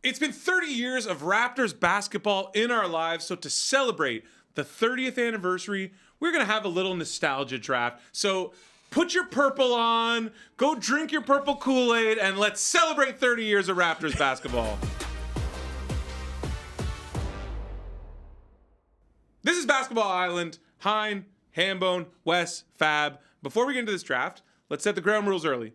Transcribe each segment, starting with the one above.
It's been 30 years of Raptors basketball in our lives, so to celebrate the 30th anniversary, we're going to have a little nostalgia draft. So put your purple on, go drink your purple Kool-Aid, and let's celebrate 30 years of Raptors basketball. This is Basketball Island. Hein, Hambone, Wes, Fab. Before we get into this draft, let's set the ground rules early.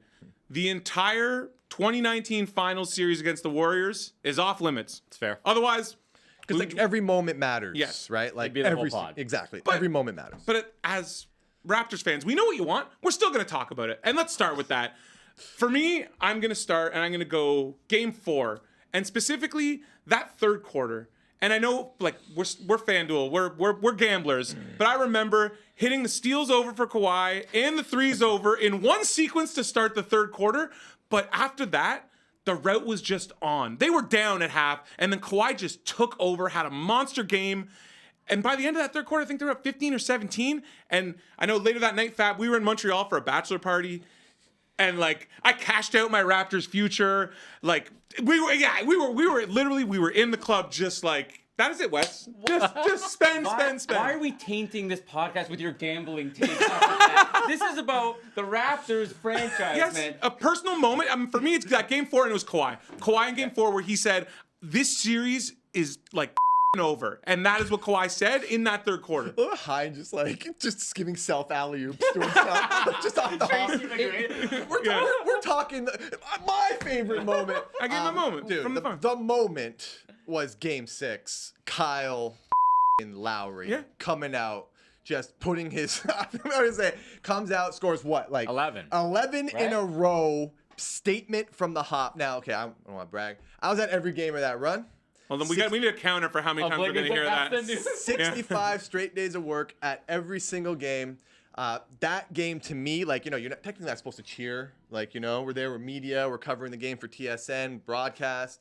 The entire 2019 Finals series against the Warriors is off limits. It's fair. Otherwise, because like every moment matters. Yes. Right. Like be the whole pod. Exactly. But- every moment matters. But as Raptors fans, we know what you want. We're still going to talk about it. And let's start with that. For me, I'm going to start and I'm going to go game 4. And specifically, that third quarter. And I know, like, we're FanDuel, we're gamblers, but I remember hitting the steals over for Kawhi and the threes over in one sequence to start the third quarter. But after that, the route was just on. They were down at half, and then Kawhi just took over, had a monster game. And by the end of that third quarter, I think they were up 15 or 17. And I know later that night, Fab, we were in Montreal for a bachelor party. And like, I cashed out my Raptors future. Like, we were in the club just like, that is it, Wes. Just spend. Why are we tainting this podcast with your gambling takes? This is about the Raptors franchise, Yes, man. a personal moment. For me, it's that game 4, and it was Kawhi. Kawhi in game 4 where he said, this series is like over. And that is what Kawhi said in that third quarter. Hein just giving self alley-oops to himself. Just off the hop. We're talking my favorite moment. I gave him a moment dude, from the phone. The moment was game 6. Kyle and Lowry coming out, just putting his comes out, scores what? Like 11. 11 in a row. Statement from the hop. Now, okay, I don't want to brag. I was at every game of that run. Well, then we need a counter for how many times we're going to hear that. 65 straight days of work at every single game. That game to me, like, you're not technically not supposed to cheer. Like, we're there, we're media, we're covering the game for TSN, broadcast.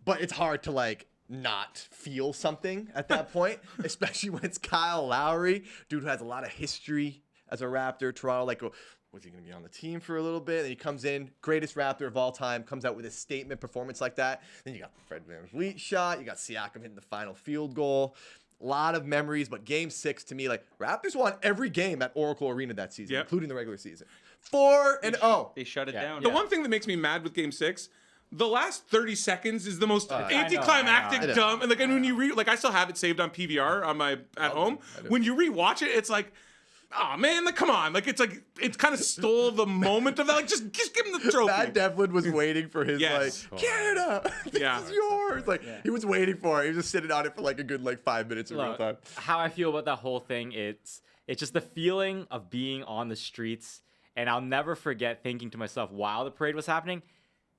But it's hard to, like, not feel something at that point, especially when it's Kyle Lowry, dude who has a lot of history as a Raptor. Toronto, like, was he going to be on the team for a little bit? And he comes in, greatest Raptor of all time, comes out with a statement performance like that. Then you got the Fred VanVleet shot. You got Siakam hitting the final field goal. A lot of memories, but game 6 to me, like, Raptors won every game at Oracle Arena that season, including the regular season. 4-0. They shut it down. The one thing that makes me mad with game 6, the last 30 seconds is the most anticlimactic, dumb. And like, and when you I still have it saved on PVR on my at home. When you rewatch it, it's like, oh man, like come on, like it's kind of stole the moment of that. Like just give him the trophy. Matt Devlin was waiting for his like Canada, this is yours. Like he was waiting for it. He was just sitting on it for like a good 5 minutes in real time. How I feel about that whole thing, it's just the feeling of being on the streets, and I'll never forget thinking to myself while the parade was happening,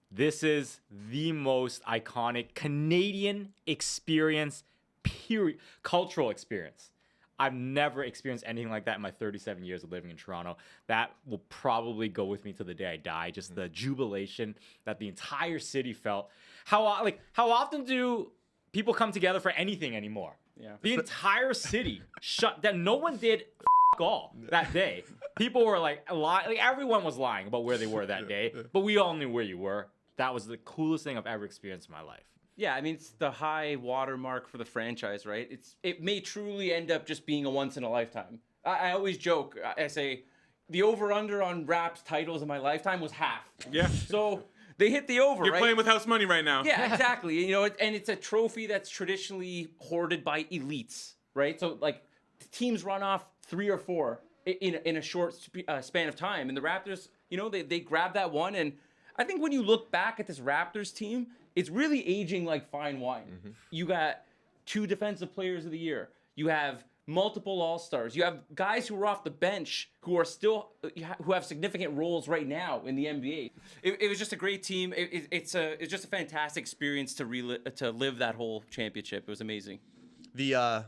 this is the most iconic Canadian experience, period, cultural experience. I've never experienced anything like that in my 37 years of living in Toronto. That will probably go with me to the day I die. Just the jubilation that the entire city felt. How often do people come together for anything anymore? Yeah. The entire city shut down. No one did all that day. People were like everyone was lying about where they were that day, but we all knew where you were. That was the coolest thing I've ever experienced in my life. Yeah, I mean, it's the high watermark for the franchise, right? It may truly end up just being a once in a lifetime. I always joke. I say the over-under on Raps titles in my lifetime was half. Yeah. So they hit the over, You're right? playing with house money right now. Yeah, exactly. And it's a trophy that's traditionally hoarded by elites, right? So, like, teams run off 3 or 4 in a short span of time. And the Raptors, they grab that one. And I think when you look back at this Raptors team, it's really aging like fine wine. Mm-hmm. You got 2 defensive players of the year. You have multiple all-stars. You have guys who are off the bench who have significant roles right now in the NBA. It was just a great team. It's just a fantastic experience to live that whole championship. It was amazing. The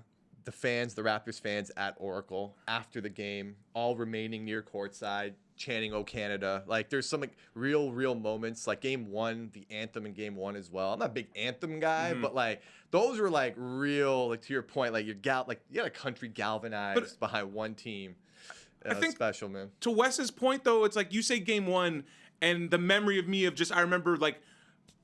fans, the Raptors fans at Oracle after the game, all remaining near courtside, chanting "Oh Canada!" Like there's some real moments. Like game 1, the anthem in game 1 as well. I'm not a big anthem guy, but like those are like real. Like to your point, like you got a country galvanized behind one team. I think special, man. To Wes's point though, it's like you say game 1, and the memory of me of just I remember like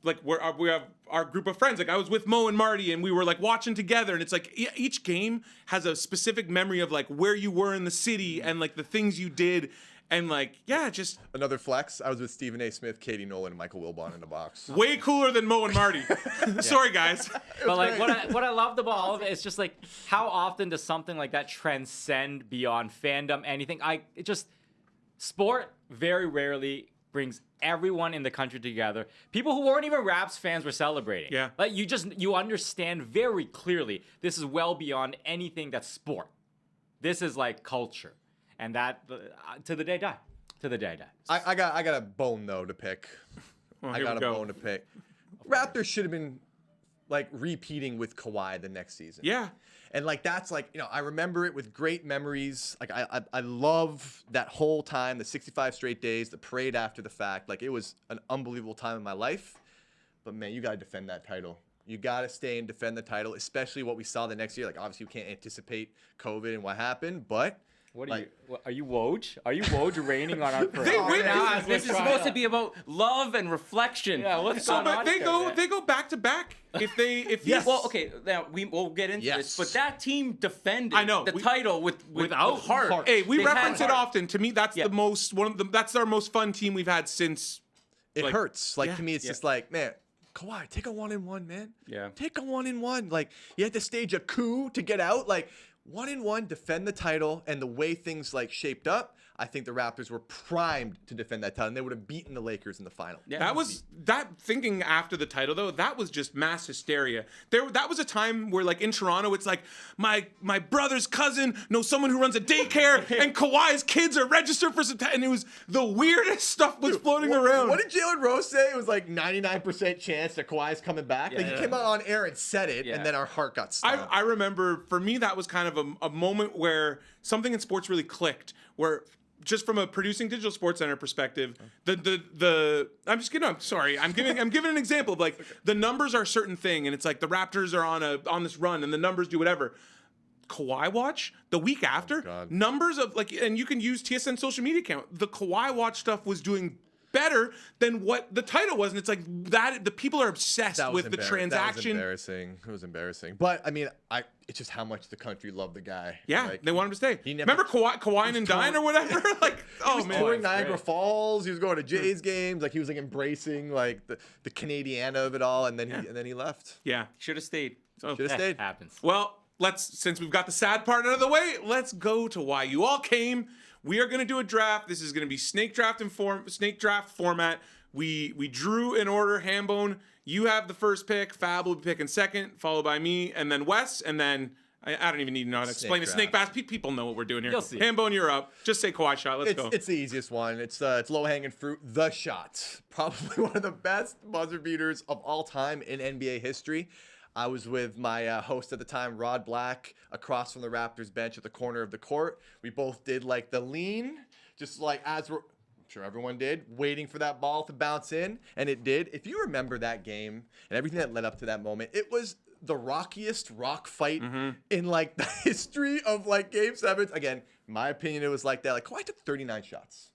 like we have our group of friends. Like I was with Mo and Marty, and we were like watching together. And it's like each game has a specific memory of like where you were in the city and like the things you did, and like just Another flex. I was with Stephen A. Smith, Katie Nolan, and Michael Wilbon in the box. way cooler than Mo and Marty. Sorry guys. But like what I loved about all of it is just like how often does something like that transcend beyond fandom, anything. Sport very rarely brings everyone in the country together. People who weren't even Raps fans were celebrating. Yeah. Like you understand very clearly this is well beyond anything that's sport. This is like culture. And that to the day I die. To the day I die. I got a bone though to pick. Well, I here got we a go. bone to pick. Raptors should have been like repeating with Kawhi the next season. Yeah. And like that's like, I remember it with great memories. Like I love that whole time, the 65 straight days, the parade after the fact. Like it was an unbelievable time in my life. But man, you got to defend that title. You got to stay and defend the title, especially what we saw the next year. Like obviously we can't anticipate COVID and what happened, but Are you Woj? Are you Woj raining on our parade? This is supposed to be about love and reflection. Yeah, what's So, going but on they here, go man? they go back to back. If Yes. Well, okay, now we'll get into Yes. this, but that team defended I know, the we- title without heart. Hey, we They reference had it heart. often. To me, that's Yeah. that's our most fun team we've had since. it Like, hurts. Like yeah, to me, it's yeah. just like, man, Kawhi, take a 1-1, man. Yeah. Take a 1-1. Like you had to stage a coup to get out. Like 1-1, defend the title, and the way things like shaped up, I think the Raptors were primed to defend that title, and they would have beaten the Lakers in the final. Yeah. That was that thinking after the title though. That was just mass hysteria. That was a time where like in Toronto, it's like my brother's cousin knows someone who runs a daycare, and Kawhi's kids are registered for some. And it was the weirdest stuff was floating around. What did Jalen Rose say? It was like 99% chance that Kawhi's coming back. Like he came out on air and said it, Yeah. and then our heart got stopped. I remember for me that was kind of a moment where something in sports really clicked. Where just from a producing digital sports center perspective, I'm giving an example of like the numbers are a certain thing, and it's like the Raptors are on this run, and the numbers do whatever. Kawhi Watch the week after, God. numbers of like, and you can use TSN social media account. The Kawhi Watch stuff was doing better than what the title was, and it's like that the people are obsessed That was with the That was transaction. embarrassing. It was embarrassing. But I mean, it's just how much the country loved the guy. Yeah, Like, they want him to stay. he never- Remember Kawhi and Dine or whatever? Like, oh man, touring Niagara great. Falls. He was going to Jays games. Like he was like embracing like the Canadiana of it all, and then he left. yeah. Should have stayed. So, Should have stayed. Happens. well, since we've got the sad part out of the way, let's go to why you all came. We are going to do a draft. This is going to be snake draft format. We drew in order. Hambone, you have the first pick. Fab will be picking second, followed by me, and then Wes, and then I don't even need to know how to explain the snake draft. bass. People know what we're doing here. You'll see. Hambone, you're up. Just say Kawhi shot. Let's go. It's the easiest one. It's low hanging fruit. The shot, probably one of the best buzzer beaters of all time in NBA history. I was with my host at the time, Rod Black, across from the Raptors bench at the corner of the court. We both did like the lean, just like as we're. I'm sure everyone did, waiting for that ball to bounce in, and it did. If you remember that game and everything that led up to that moment, it was the rockiest rock fight in like the history of like game sevens. Again, in my opinion, it was like that. Like Kawhi took 39 shots.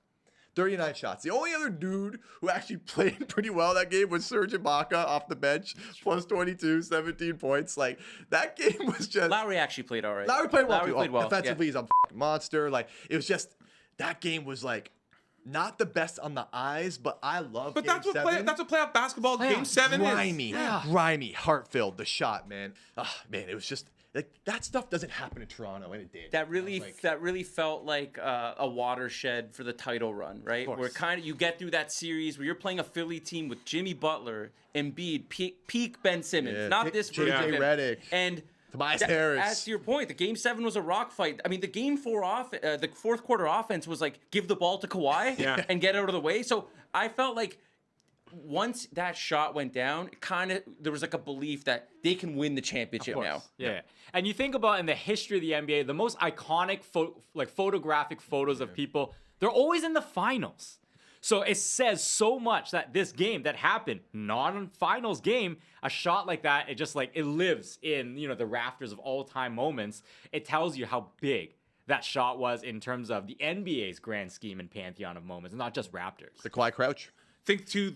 39 shots. The only other dude who actually played pretty well that game was Serge Ibaka off the bench, plus 22, 17 points. Like that game was just. Lowry actually played all right. Lowry played well. Lowry too. played well. Defensively, he's a monster. Like it was just that game was like not the best on the eyes, but I love. But game that's what seven. that's what playoff basketball game 7 grimy, is. grimy, heart-filled. The shot, man. Man, it was just like that stuff doesn't happen in Toronto, and it did. That really felt like a watershed for the title run, right? course. Where kind of you get through that series where you're playing a Philly team with Jimmy Butler, Embiid, peak Ben Simmons, Yeah, not this JJ version of him. Redick, and Tobias Harris. As to your point, the game 7 was a rock fight. I mean, the game 4 the fourth quarter offense was like give the ball to Kawhi and get out of the way. So I felt like once that shot went down, there was like a belief that they can win the championship now. Yeah. And you think about in the history of the NBA, the most iconic photographic photos of people, they're always in the finals. So it says so much that this game that happened, non-finals game, a shot like that, it lives in, the rafters of all-time moments. It tells you how big that shot was in terms of the NBA's grand scheme and pantheon of moments, not just Raptors. the Kawhi crouch. Think to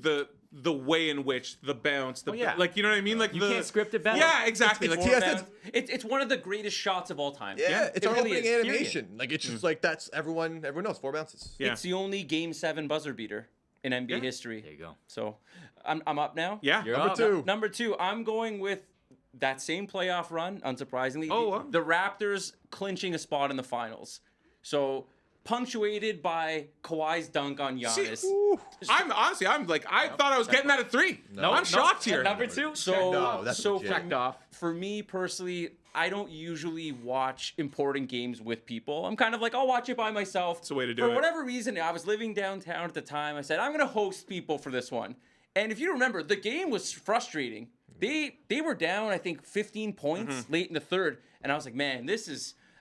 the way in which the bounce, yeah. like, you know what I mean? Like You can't script it better. Yeah, exactly. It's Like, TSN's It's one of the greatest shots of all time. Yeah, it's it our really opening is, animation. Like it's just like that's everyone knows 4 bounces. Yeah. It's the only Game 7 buzzer beater in NBA history. There you go. So I'm up now. yeah. You're Number up. 2. Number 2, I'm going with that same playoff run, unsurprisingly. Oh, wow. The Raptors clinching a spot in the finals. So punctuated by Kawhi's dunk on Giannis. I'm honestly, I thought I was getting that at 3. No. I'm shocked here. Number 2. No, that's legit. checked off. For me personally, I don't usually watch important games with people. I'm kind of like, I'll watch it by myself. It's a way to do For it. whatever reason, I was living downtown at the time. I said, I'm going to host people for this one. And if you remember, the game was frustrating. They were down, I think, 15 points late in the third. And I was like, man,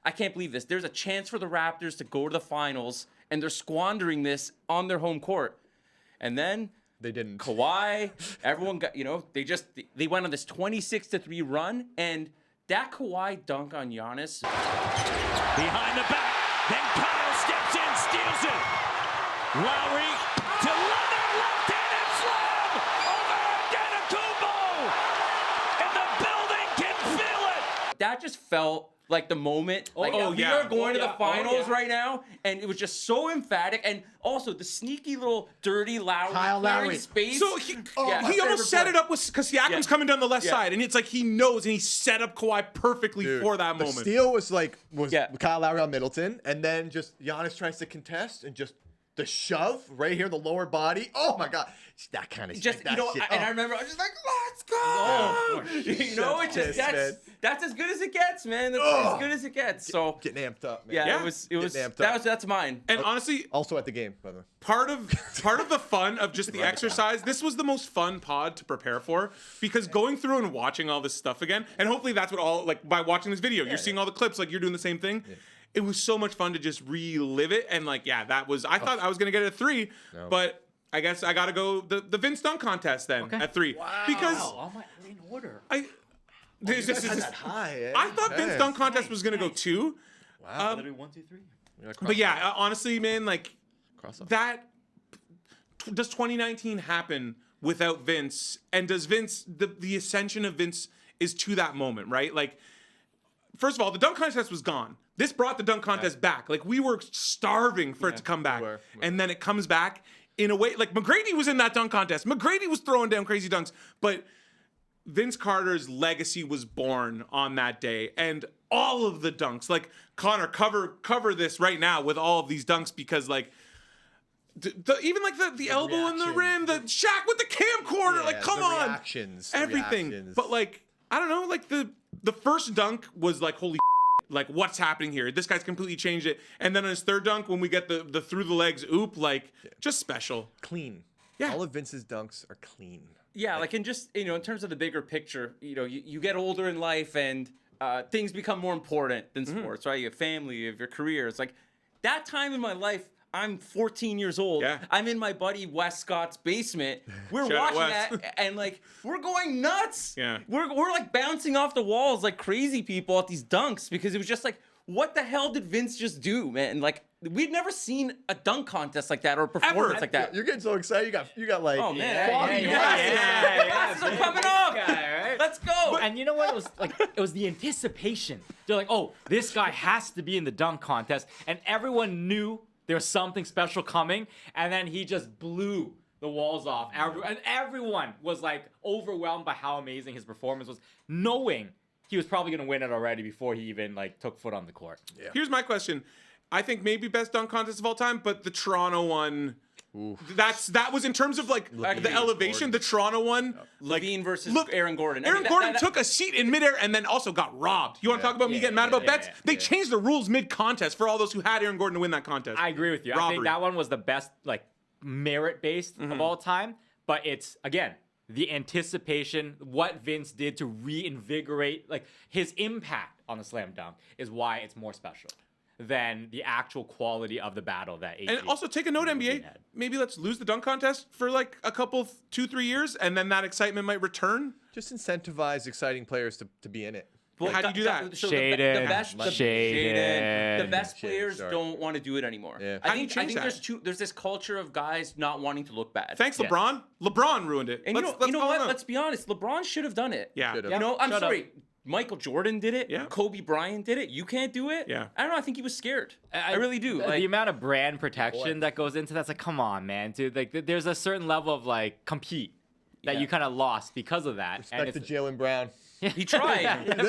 I can't believe this. There's a chance for the Raptors to go to the finals, and they're squandering this on their home court. And then They didn't. Kawhi, everyone got, they went on this 26-3 run, and that Kawhi dunk on Giannis. Behind the back, then Kyle steps in, steals it. Lowry to Leonard, left-handed slam over Antetokounmpo, and the building can feel it. That just felt like the moment. Like, oh, we yeah. are going to the Oh, finals yeah. right now, and it was just so emphatic. And also the sneaky little dirty Lowry, Kyle clearing Lowry. space. So he my almost favorite set play. it up because Siakam's Yeah. coming down the left Yeah. side, and it's like he knows, and he set up Kawhi perfectly Dude, for that the moment. steal was Yeah. Kyle Lowry on Middleton, and then just Giannis tries to contest and just the shove right here, the lower body. Oh my God, it's that kind of just that shit. and I remember I was just like, let's go. It's just man. that's as good as it gets, man. That's Ugh. as good as it gets. So getting amped up, man. yeah, Yeah. it was amped up. that's mine. And honestly, Also at the game, by the way. part of the fun of just the exercise, this was the most fun pod to prepare for, because going through and watching all this stuff again, and hopefully that's what all, like, by watching this video, you're seeing all the clips, like you're doing the same thing. It was so much fun to just relive it, and like, yeah, that was, I thought I was gonna get it at 3, but I guess I gotta go the Vince Dunk contest then at 3 because Oh my, in order. this Had is that high, eh? I thought Vince Okay. Dunk contest was gonna go 2. Wow. Literally 1, 2, 3. But yeah, honestly, man, like Cross-off. that. Does 2019 happen without Vince? And does Vince, the ascension of Vince is to that moment, right? Like, first of all, the dunk contest was gone. This brought the dunk contest back. Like, we were starving for it to come back, were. and then it comes back in a way. Like, McGrady was in that dunk contest. McGrady was throwing down crazy dunks, but Vince Carter's legacy was born on that day, and all of the dunks. Like, Connor, cover this right now with all of these dunks, because like even like the elbow in the rim, the Shaq with the camcorder, Yeah, like come the on, reactions, the everything. reactions. But like I don't know, like the first dunk was like holy. Like what's happening here? This guy's completely changed it. And then on his third dunk, when we get the through the legs oop, like just special. Clean. Yeah. All of Vince's dunks are clean. Yeah, like in just in terms of the bigger picture, you get older in life and things become more important than sports, right? You have family, you have your career. It's like that time in my life. I'm 14 years old. Yeah. I'm in my buddy Wes Scott's basement. We're Shout out watching Wes. that, and like we're going nuts. Yeah. We're like bouncing off the walls like crazy people at these dunks, because it was just like, what the hell did Vince just do, man? Like we'd never seen a dunk contest like that or a performance like that. You're getting so excited. You got like. Oh man, foggy glasses are coming off. Guy, right? Let's go. And you know what? It was like it was the anticipation. They're like, oh, this guy has to be in the dunk contest, and everyone knew there was something special coming, and then he just blew the walls off. And everyone was like overwhelmed by how amazing his performance was, knowing he was probably gonna win it already before he even like took foot on the court. Yeah. Here's my question. I think maybe best dunk contest of all time, but the Toronto one. That was in terms of like the elevation. The Toronto one, like Levine versus look, Aaron Gordon. Aaron Gordon took a seat in midair and then also got robbed. You want to talk about me getting mad about bets? They changed the rules mid-contest for all those who had Aaron Gordon to win that contest. I agree with you. I Robbery. think that one was the best, like, merit-based of all time. But it's, again, the anticipation, what Vince did to reinvigorate, like, his impact on the slam dunk is why it's more special than the actual quality of the battle that AG And also take a note, NBA. had. Maybe let's lose the dunk contest for like a couple, 2-3 years, and then that excitement might return. Just incentivize exciting players to be in it. How do you do that? So Shaden. the best, Shaden. the best Shade, players sorry. don't want to do it anymore. Yeah. How I do you think change that? there's this culture of guys not wanting to look bad. Thanks, Yes. LeBron. LeBron ruined it. And Let's you know call him what? out. Let's be honest. LeBron should have done it. Yeah. Should've. You know, I'm Shut up. sorry. Michael Jordan did it. Yeah. Kobe Bryant did it. You can't do it. Yeah. I don't know. I think he was scared. I really do. The Like, amount of brand protection that goes into that's like, come on, man, dude. Like, there's a certain level of like compete that Yeah. you kind of lost because of that. Respect to Jaylen Brown. he tried.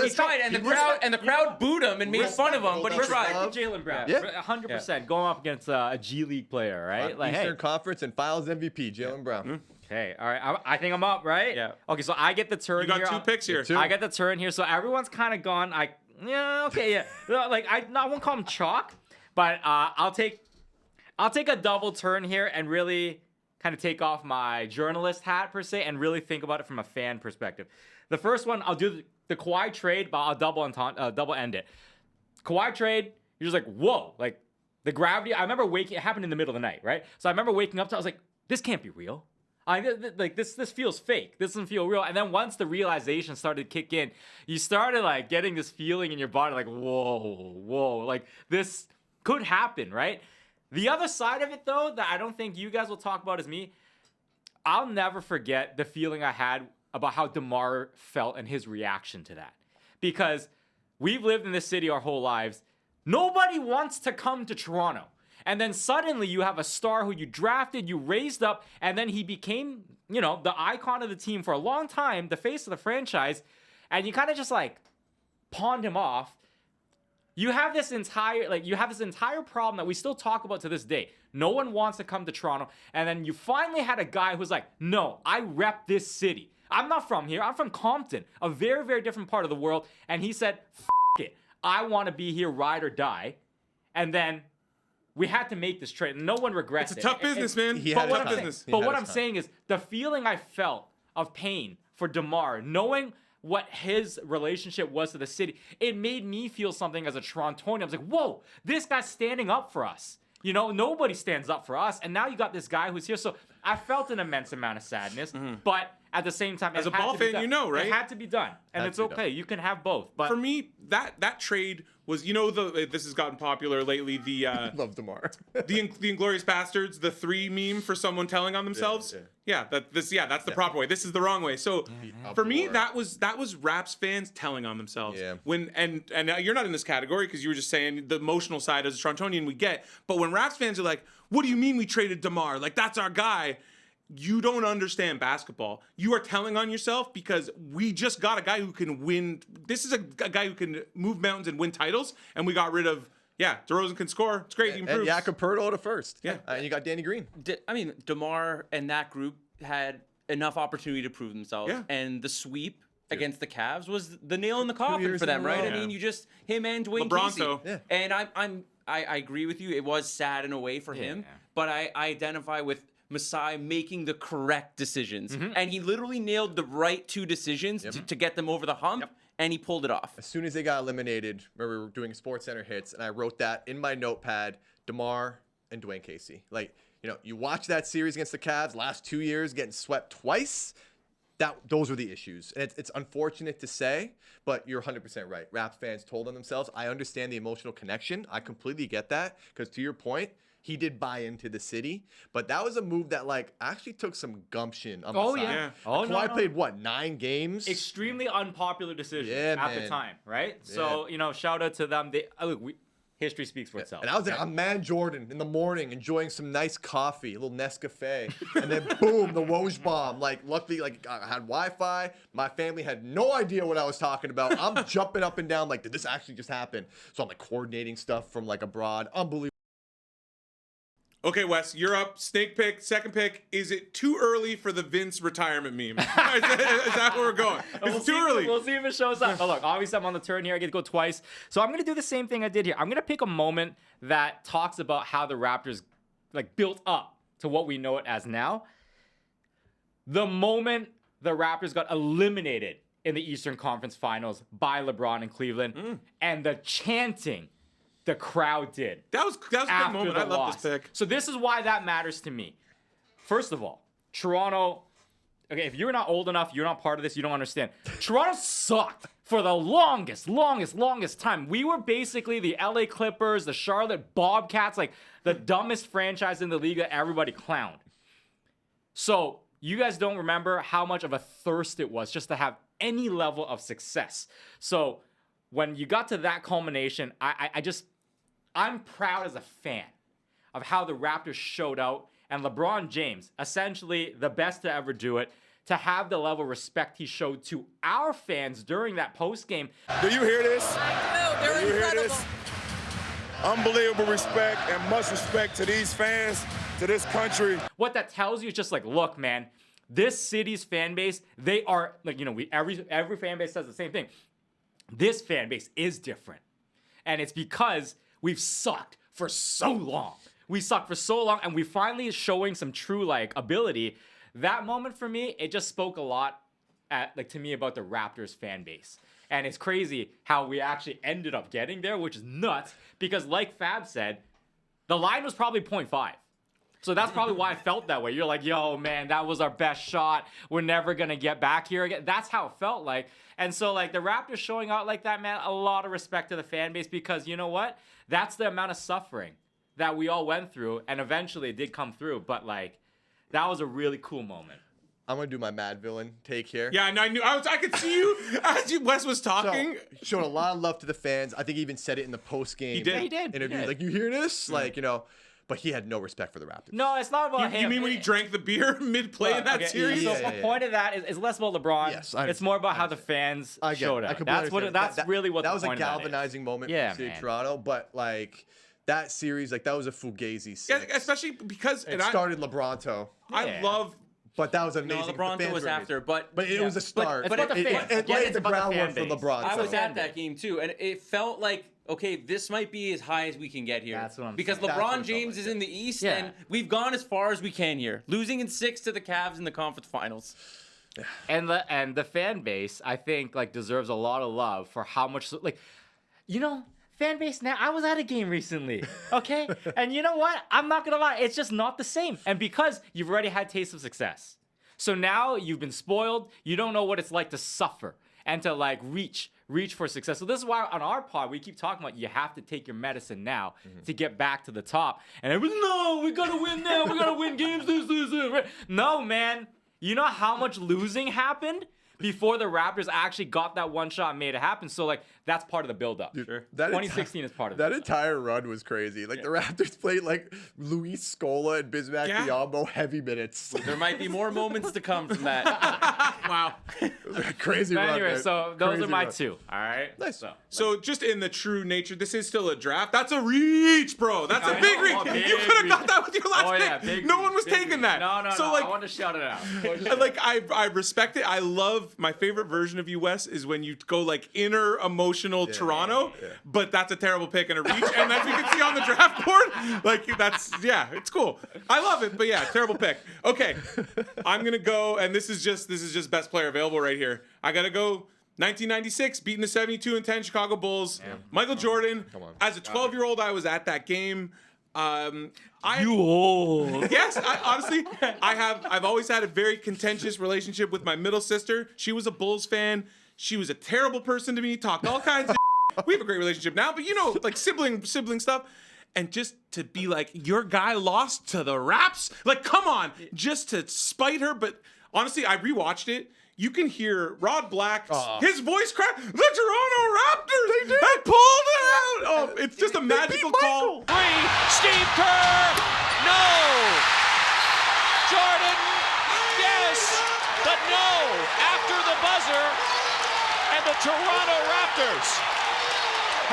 He tried, and the crowd booed him and made fun of him, but he Respect tried. to Jaylen Brown. Yeah. 100% going up against a G League player, right? Like, Eastern hey, Conference and Finals MVP, Jaylen Brown. okay, all right. I think I'm up, right? Yeah. Okay, so I get the turn You got here. 2 picks here. Two. I get the turn here, so everyone's kind of gone. Yeah. Like I won't call him chalk, but I'll take a double turn here and really kind of take off my journalist hat per se and really think about it from a fan perspective. The first one, I'll do the Kawhi trade, but I'll double end it. Kawhi trade, you're just like, whoa, like the gravity. I remember it happened in the middle of the night, right? So I remember waking up to, I was like, this can't be real. Like this feels fake. This doesn't feel real. And then once the realization started to kick in, you started like getting this feeling in your body, like whoa, like this could happen, right? The other side of it, though, that I don't think you guys will talk about is me. I'll never forget the feeling I had about how DeMar felt and his reaction to that, because we've lived in this city our whole lives. Nobody wants to come to Toronto. And then suddenly you have a star who you drafted, you raised up, and then he became, the icon of the team for a long time, the face of the franchise, and you kind of just like pawned him off. You have this entire problem that we still talk about to this day. No one wants to come to Toronto, and then you finally had a guy who's like, no, I rep this city. I'm not from here. I'm from Compton, a very, very different part of the world. And he said, F it. I want to be here, ride or die. And then we had to make this trade. No one regrets it. It's a tough business, man. He But had what his I'm time. saying, He But had what his I'm time. saying is the feeling I felt of pain for DeMar, knowing what his relationship was to the city, it made me feel something as a Torontonian. I was like, whoa, this guy's standing up for us. Nobody stands up for us. And now you got this guy who's here. So I felt an immense amount of sadness. But at the same time, As it a had ball to be fan, done. you know, right? It had to be done. And Had it's to be okay. done. You can have both. But for me, that trade was, this has gotten popular lately, the Love DeMar. the Inglorious Bastards, the 3 meme for someone telling on themselves. That's the proper way. This is the wrong way. So for me, Uproar. that was Raps fans telling on themselves. Yeah. And you're not in this category because you were just saying the emotional side as a Torontonian we get. But when Raps fans are like, what do you mean we traded DeMar? Like, that's our guy. You don't understand basketball. You are telling on yourself because we just got a guy who can win. This is a guy who can move mountains and win titles, and we got rid of. Yeah, DeRozan can score. It's great. He And improves. Jakob Poeltl to first. Yeah. And you got Danny Green. DeMar and that group had enough opportunity to prove themselves, Yeah. and the sweep against the Cavs was the nail in the coffin years for them, in a right? row. I mean, him and Dwayne Casey. LeBronto. Yeah. And I agree with you. It was sad in a way for him, but I identify with Masai making the correct decisions, and he literally nailed the right 2 decisions to get them over the hump, and he pulled it off. As soon as they got eliminated, remember we were doing Sports Center hits, and I wrote that in my notepad, DeMar and Dwayne Casey. Like, you watch that series against the Cavs, last 2 years, getting swept twice. Those were the issues. And it's unfortunate to say, but you're 100% right. Raps fans told on themselves. I understand the emotional connection. I completely get that, because to your point, he did buy into the city, but that was a move that actually took some gumption on the side. Yeah. Oh, Kawhi played 9 games? extremely unpopular decision Yeah, at the man. time, right? So, shout out to them. History speaks for itself. And I was like, I'm Man Jordan in the morning enjoying some nice coffee, a little Nescafe, and then boom, the Woj bomb. Luckily, I had Wi-Fi. My family had no idea what I was talking about. I'm jumping up and down, did this actually just happen? So I'm coordinating stuff from abroad. Unbelievable. Okay, Wes, you're up. Snake pick, second pick. Is it too early for the Vince retirement meme? is that where we're going? It's too early. We'll see if it shows up. Oh, look, obviously I'm on the turn here. I get to go twice. So I'm going to do the same thing I did here. I'm going to pick a moment that talks about how the Raptors built up to what we know it as now. The moment the Raptors got eliminated in the Eastern Conference Finals by LeBron in Cleveland, and the chanting the crowd did. That was a good After moment. the I love loss. this pick. So this is why that matters to me. First of all, Toronto, okay, if you're not old enough, you're not part of this, you don't understand. Toronto sucked for the longest time. We were basically the LA Clippers, the Charlotte Bobcats, like the dumbest franchise in the league that everybody clowned. So you guys don't remember how much of a thirst it was just to have any level of success. So when you got to that culmination, I'm proud as a fan of how the Raptors showed out, and LeBron James, essentially the best to ever do it, to have the level of respect he showed to our fans during that post game. Do you hear this? I do. They're Do you hear incredible. this? Unbelievable respect and much respect to these fans, to this country. What that tells you is just like, look, man, this city's fan base, they are like, you know, every fan base says the same thing. This fan base is different. And it's because we've sucked for so long. We sucked for so long, and we finally is showing some true like ability. That moment for me, it just spoke a lot to me about the Raptors fan base. And it's crazy how we actually ended up getting there, which is nuts, because like Fab said, the line was probably 0.5. So that's probably why I felt that way. You're like, yo, man, that was our best shot. We're never going to get back here again. That's how it felt like. And so, like, the Raptors showing out like that, man, a lot of respect to the fan base, because you know what? That's the amount of suffering that we all went through, and eventually it did come through. But, like, that was a really cool moment. I'm gonna do my mad villain take here. Yeah, and I could see you as Wes was talking. So, showed a lot of love to the fans. I think he even said it in the post game. He did. He did. Interview. He did. Like, you hear this? Like, you know, but he had no respect for the Raptors. No, it's not about him. You mean when he drank the beer mid-play in that Okay, series? So Yeah, the yeah, point of that is less about LeBron. Yes, it's more about how the fans I get it. showed I up. completely understand. That's really what that the was a point of that is. galvanizing moment Yeah, for the city man. of Toronto. But like that series, like that was a fugazi. Yeah, Six. especially because it started LeBronto, I Yeah. love. but that was No, amazing. The LeBron fans was were after, amazing. but it was a start. It's about the fans. It Again, laid it's the about the groundwork fan for base. LeBron. I was so. at that game too, and it felt like, okay, this might be as high as we can get here. That's what I'm because saying. That's what it LeBron felt James like, is in the East, Yeah. and we've gone as far as we can here, losing in 6 to the Cavs in the conference finals. And the fan base, I think, like, deserves a lot of love for how much, like, you know, fan base now. I was at a game recently, okay, and you know what? I'm not gonna lie, it's just not the same. And because you've already had taste of success, so now you've been spoiled. You don't know what it's like to suffer and to like reach for success. So this is why on our pod we keep talking about you have to take your medicine now to get back to the top. And everyone's, no, we gotta win now. We gotta win games. This. No, man. You know how much losing happened before the Raptors actually got that one shot and made it happen. So like that's part of the build-up. That 2016 is part of that it. entire run was crazy. Like the Raptors played like Luis Scola and Bismack Yeah. Biyombo heavy minutes. There might be more moments to come from that. Wow. Crazy But run. anyway, man. so those Crazy are my run. two. All right. Nice. So just in the true nature, this is still a draft. That's a reach, bro. That's a I big know, reach. big You could have got reach. that with your last Oh yeah, pick. big No reach, one was big taking reach. that. No, So I like, want to shout it out. like I respect it. I love my favorite version of you, Wes, is when you go like inner emotional Toronto, but that's a terrible pick and a reach. And as you can see on the draft board, like it's cool. I love it, but yeah, terrible pick. Okay, I'm gonna go, and this is just best player available right here. I gotta go. 1996, beating the 72-10 Chicago Bulls. Michael Jordan. As a 12-year-old, I was at that game. You old. Yes, honestly, I've always had a very contentious relationship with my middle sister. She was a Bulls fan. She was a terrible person to me, talked all kinds of We have a great relationship now, but you know, like sibling stuff. And just to be like, your guy lost to the Raps? Like, come on, just to spite her. But honestly, I rewatched it. You can hear Rod Black, his voice crack. The Toronto Raptors, they pulled it out. Oh, it's just a magical call. Steve Kerr. No. Jordan. Yes. But no. After the buzzer. And the Toronto Raptors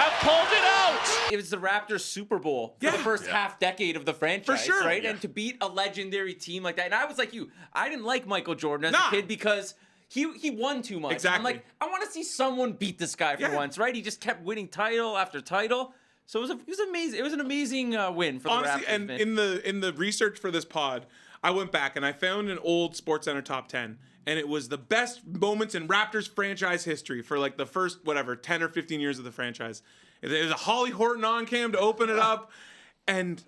have pulled it out. It was the Raptors Super Bowl for the first half decade of the franchise, sure. right? Yeah. And to beat a legendary team like that. And I was like you, I didn't like Michael Jordan as Nah. a kid because he won too much. I'm Exactly. like, I want to see someone beat this guy for Yeah. once, right? He just kept winning title after title. So it was amazing. It was an amazing win for Honestly, the Raptors. and man. in the research for this pod, I went back and I found an old SportsCenter top 10, and it was the best moments in Raptors franchise history for like the first 10 or 15 years of the franchise. It was a Holly Horton on cam to open it up, and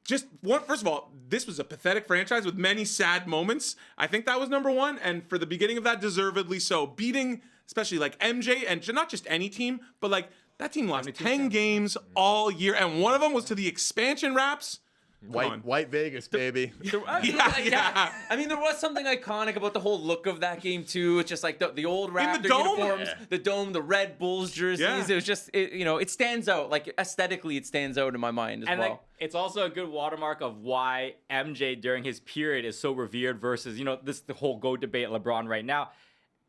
just one. First of all, this was a pathetic franchise with many sad moments. I think that was number one, and for the beginning of that, deservedly so. Beating, especially like MJ, and not just any team, but like that team lost 10 games all year, and one of them was to the expansion Raps. White Vegas, baby. Yeah. I mean, there was something iconic about the whole look of that game too. It's just like the old Raptor dome? uniforms, the dome, the Red Bulls jerseys. Yeah. It was just, it stands out. Like aesthetically, it stands out in my mind as And well. like, it's also a good watermark of why MJ during his period is so revered versus, the whole GOAT debate LeBron right now.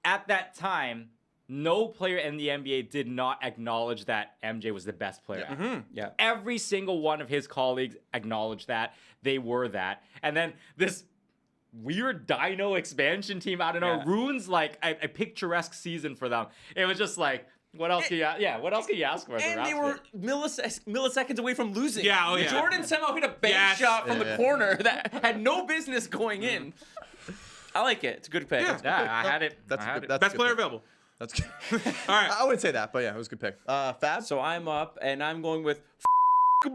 At that time, no player in the NBA did not acknowledge that MJ was the best player. Yeah. Yeah. Every single one of his colleagues acknowledged that. They were that. And then this weird dino expansion team, I don't know, Yeah. ruins like a picturesque season for them. It was just like, what else can you ask for? as a And they Raps were fan? milliseconds away from losing. Yeah, oh yeah. Jordan somehow hit a bank Yes. shot from the Yeah. corner that had no business going in. I like it. It's a good pick. Yeah. Yeah, I had it. That's I a had good. it. That's a Best good player pick. available. That's good. All right. I wouldn't say that, but yeah, it was a good pick. Fab. So I'm up, and I'm going with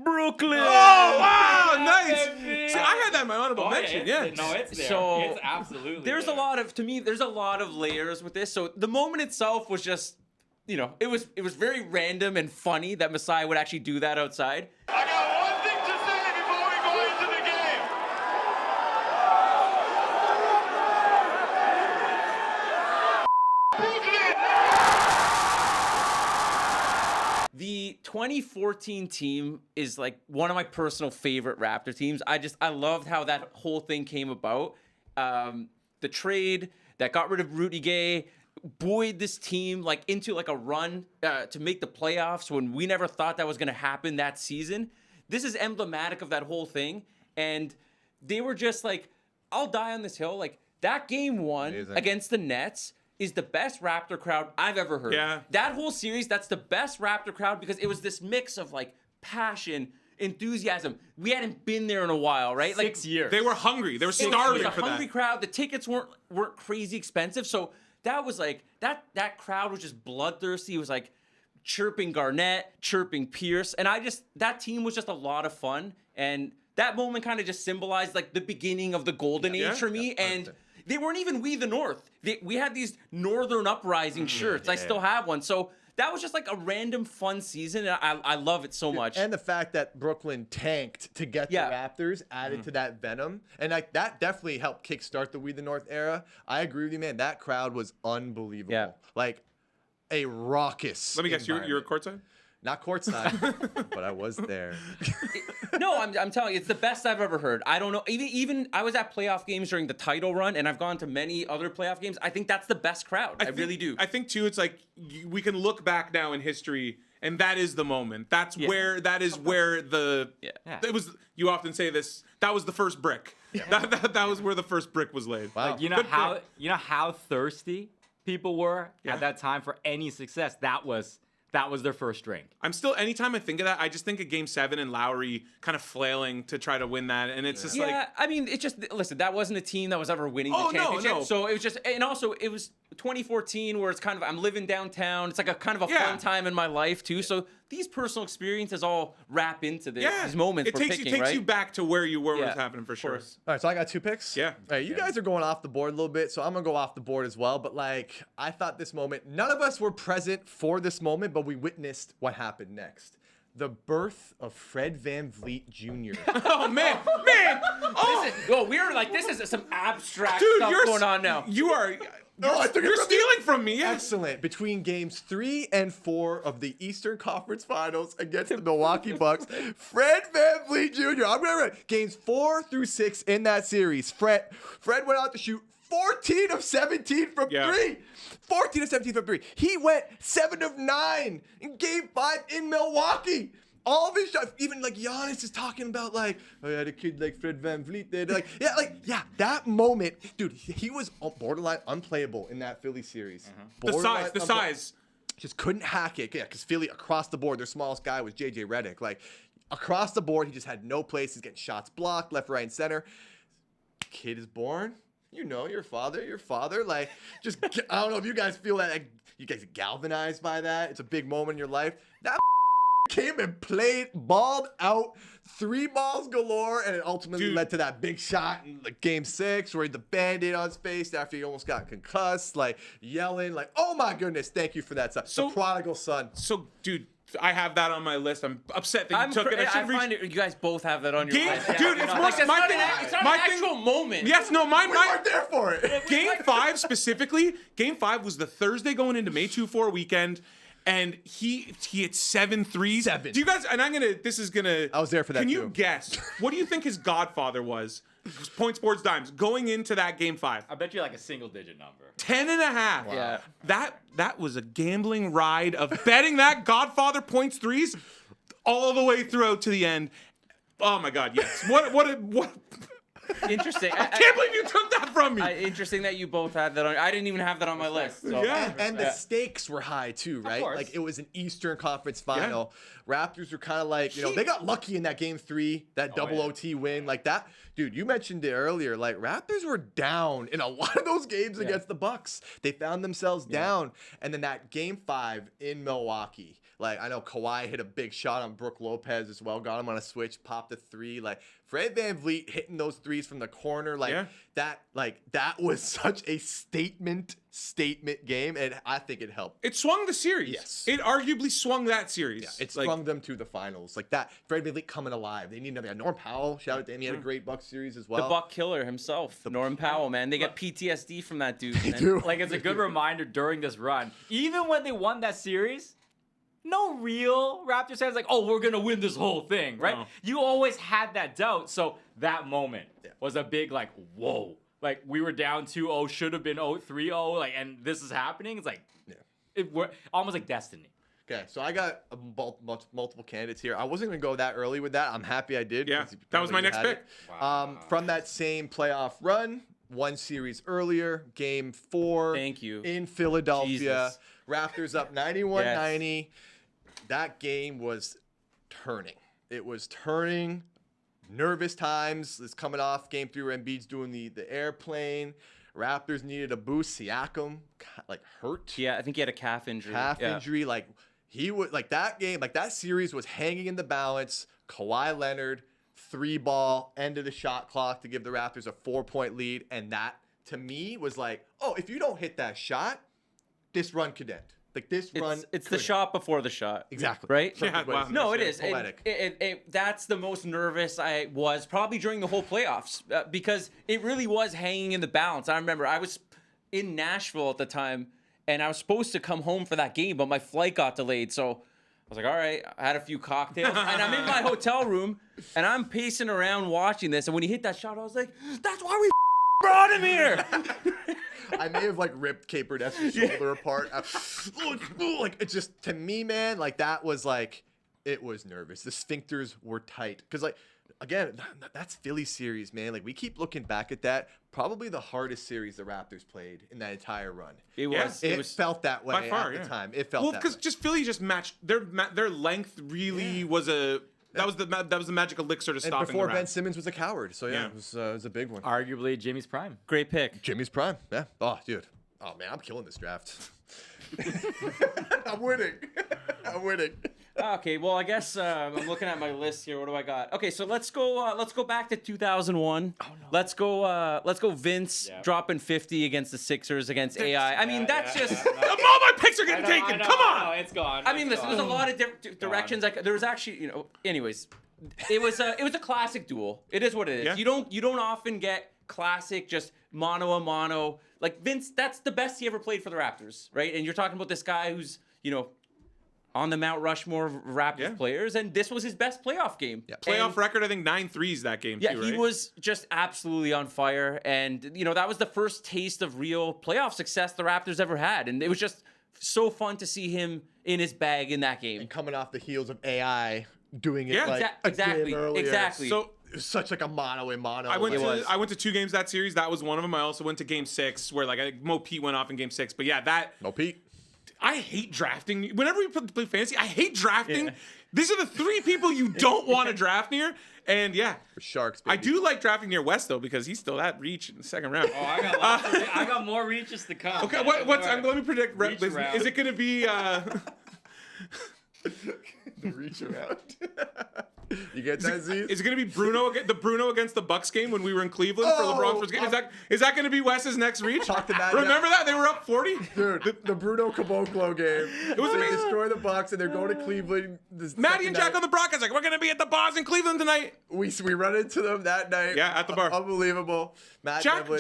Brooklyn. Oh wow, nice. See, I had that in my honorable mention. Yeah. No, it's there. So, it's absolutely There's there. there's a lot of layers with this. So the moment itself was just, it was very random and funny that Masai would actually do that outside. I got one thing to say before we go into the game. The 2014 team is like one of my personal favorite Raptor teams. I loved how that whole thing came about. The trade that got rid of Rudy Gay buoyed this team like into like a run to make the playoffs when we never thought that was going to happen that season. This is emblematic of that whole thing. And they were just like, I'll die on this hill. Like that game one Amazing. against the Nets is the best Raptor crowd I've ever heard. Yeah. That whole series, that's the best Raptor crowd because it was this mix of like passion, enthusiasm. We hadn't been there in a while, right? 6 years. They were hungry. They were It was starving a for hungry that. crowd. The tickets weren't crazy expensive, so that was like that crowd was just bloodthirsty. It was like chirping Garnett, chirping Pierce, and that team was just a lot of fun. And that moment kind of just symbolized like the beginning of the golden age for me. And they weren't even We the North. We had these Northern Uprising shirts. I still have one. So that was just like a random fun season. And I love it so much. And the fact that Brooklyn tanked to get Yeah. the Raptors added to that venom. And like that definitely helped kickstart the We the North era. I agree with you, man. That crowd was unbelievable. Yeah. Like a raucous. Let me guess, you're environment. courtside? Not courtside, but I was there. No, I'm telling you, it's the best I've ever heard. I don't know. Even I was at playoff games during the title run, and I've gone to many other playoff games. I think that's the best crowd. I really do. I think too, it's like we can look back now in history, and that is the moment. That is where the it was. You often say this. That was the first brick. That was where the first brick was laid. Wow. Like, you know how thirsty people were at that time for any success. That was their first drink. I'm still, anytime I think of that, I just think of Game 7 and Lowry kind of flailing to try to win that, and it's just like, I mean, it just listen. That wasn't a team that was ever winning Oh, the no, championship. no. So it was just, and also it was 2014, where it's kind of I'm living downtown. It's like a kind of a Yeah. fun time in my life too. So these personal experiences all wrap into these moments it we're takes picking, you right? back to where you were when it was Yeah, happening for of sure. course. All right, so I got 2 picks. Yeah. All right, you guys are going off the board a little bit, so I'm gonna go off the board as well. But like, I thought this moment, none of us were present for this moment, but we witnessed what happened next. The birth of Fred VanVleet Jr. Oh man, oh We're like, this is some abstract dude, stuff you're going on now. You are. No, I took it You're from stealing from me. Yes. Excellent. Between games 3 and 4 of the Eastern Conference Finals against the Milwaukee Bucks, Fred VanVleet Jr. I'm gonna read games 4 through 6 in that series. Fred went out to shoot 14 of 17 from 3. 14 of 17 from 3. He went 7 of 9 in game 5 in Milwaukee. All of his shots, even like Giannis is talking about like, I had a kid like Fred VanVleet did. Like, that moment, dude, he was borderline unplayable in that Philly series. The Borderline size. just couldn't hack it. Yeah, because Philly across the board, their smallest guy was JJ Redick. Like across the board, he just had no place. He's getting shots blocked left, right, and center. Kid is born. You know your father. Like, just I don't know if you guys feel that. Like, you guys are galvanized by that. It's a big moment in your life. That came and played, balled out, 3 balls galore, and it ultimately Dude. led to that big shot in like game 6 where he had the Band-Aid on his face after he almost got concussed, like yelling, like, "Oh my goodness, thank you for that son." So- the prodigal son. So, dude, I have that on my list. I'm upset that you took it. I I should reach. find it, you guys both have that on your Game, list. dude, it's more. Like, it's My not thing. it's not my an thing- actual moment. Yes, no, We weren't there for it. Game 5 specifically. Game 5 was the Thursday going into May 2-4 weekend. And he hit 7 threes. 7. Do you guys? And this is gonna. I was there for that Can you too. guess? What do you think his godfather was? Points, boards, dimes going into that game 5. I bet you like a single-digit number. 10.5. Yeah. That was a gambling ride of betting that Godfather points threes all the way throughout to the end. Oh my God, yes. What? Interesting. I can't believe you took that from me. Interesting that you both had that on. I didn't even have that on my list. So. Yeah. And the stakes were high too, right? course. Like it was an Eastern Conference final. Raptors were kind of like, they got lucky in that game 3, that double yeah. OT win, like that. Dude, you mentioned it earlier. Like Raptors were down in a lot of those games against the Bucks. They found themselves down, and then that game 5 in Milwaukee. Like I know Kawhi hit a big shot on Brook Lopez as well, got him on a switch, popped a 3. Like Fred VanVleet hitting those threes from the corner, that was such a statement game, and I think it helped. It swung the series. Yes. It arguably swung that series. It sprung them to the finals. Like that, Fred VanVleet coming alive. They need another guy. Norm Powell, shout out to him. He had a great Bucks series as well. The Buck killer himself, Norm Powell, man. They get PTSD from that dude. man. do. Like, it's a good reminder during this run. Even when they won that series, no real Raptors fans like, oh, we're going to win this whole thing, right? No. You always had that doubt. So that moment was a big, like, whoa. Like, we were down 2-0, should have been 3-0, like, and this is happening. It's like, almost like destiny. Okay, so I got multiple candidates here. I wasn't going to go that early with that. I'm happy I did. Yeah, 'cause that was my you next had pick. it. From that same playoff run, one series earlier, game 4. Thank you. In Philadelphia. Jesus. Raptors up 91-90. That game was turning. It was turning. Nervous times. It's coming off game 3 where Embiid's doing the airplane. Raptors needed a boost. Siakam, like, hurt. Yeah, I think he had a calf injury. Calf Yeah. injury. Like, he would, like, that game, like, that series was hanging in the balance. Kawhi Leonard, 3-ball, end of the shot clock to give the Raptors a 4-point lead. And that, to me, was like, oh, if you don't hit that shot, this run could end. Like, this run. It's the shot before the shot. Exactly. Right? Yeah, wow. No, it is. Poetic. That's the most nervous I was probably during the whole playoffs because it really was hanging in the balance. I remember I was in Nashville at the time, and I was supposed to come home for that game, but my flight got delayed. So I was like, all right, I had a few cocktails, and I'm in my hotel room, and I'm pacing around watching this. And when he hit that shot, I was like, that's why we brought him here. I may have, like, ripped Capered S's shoulder apart. Like, it's just, to me, man, like, that was, like, it was nervous. The sphincters were tight. Because, like, again, that's Philly series, man. Like, we keep looking back at that. Probably the hardest series the Raptors played in that entire run. It was. It felt that way By far, at yeah. the time. It felt Well, that because way. just Philly just matched their length. Really was a that was the magic elixir to And stopping before the Ben Raps. Simmons was a coward. So, yeah, Yeah. it was a big one. Arguably Jimmy's prime. Great pick. Jimmy's prime. Yeah. Oh, dude. Oh, man, I'm killing this draft. I'm winning. I'm winning. Okay, well, I guess I'm looking at my list here. What do I got? Okay, so let's go back to 2001. Oh, no. Let's go Vince dropping 50 against the Sixers against AI. I mean, that's just. All my picks are getting taken. Come on. it's gone. I mean, listen. There's a lot of different directions. Like, there was actually, anyways, it was a classic duel. It is what it is. Yeah. You don't often get classic just mano a mano. Like Vince, that's the best he ever played for the Raptors, right? And you're talking about this guy who's on the Mount Rushmore of Raptors players, and this was his best playoff game. Yeah. Playoff And- record, I think 9 threes that game. Yeah, too, he right? was just absolutely on fire. And, that was the first taste of real playoff success the Raptors ever had. And it was just so fun to see him in his bag in that game. And coming off the heels of AI doing it Yeah. like a Exactly, game earlier. exactly. So It was such like a mano a mano. I went like, to 2 games that series. That was one of them. I also went to Game 6 where Mo Pete went off in Game 6. But yeah, that No Pete. I hate drafting. Whenever we play fantasy, I hate drafting. These are the 3 people you don't want to draft near. And yeah, For Sharks, I baby. do like drafting near West though because he's still at reach in the second round. Oh, I got more reaches to come. Okay, what's? Let me predict. Reach around. Is it going to be? Reach around. You get that, Z? Is it going to be Bruno against the Bucks game when we were in Cleveland for LeBron's first game? Is that going to be Wes's next reach? Talk to Matt. Remember that? They were up 40? Dude, the Bruno Caboclo game. It was they amazing. destroy the Bucks and they're going to Cleveland. Maddie and Jack on the broadcast like, we're going to be at the bars in Cleveland tonight. We run into them that night. Yeah, at the bar. Unbelievable. Jack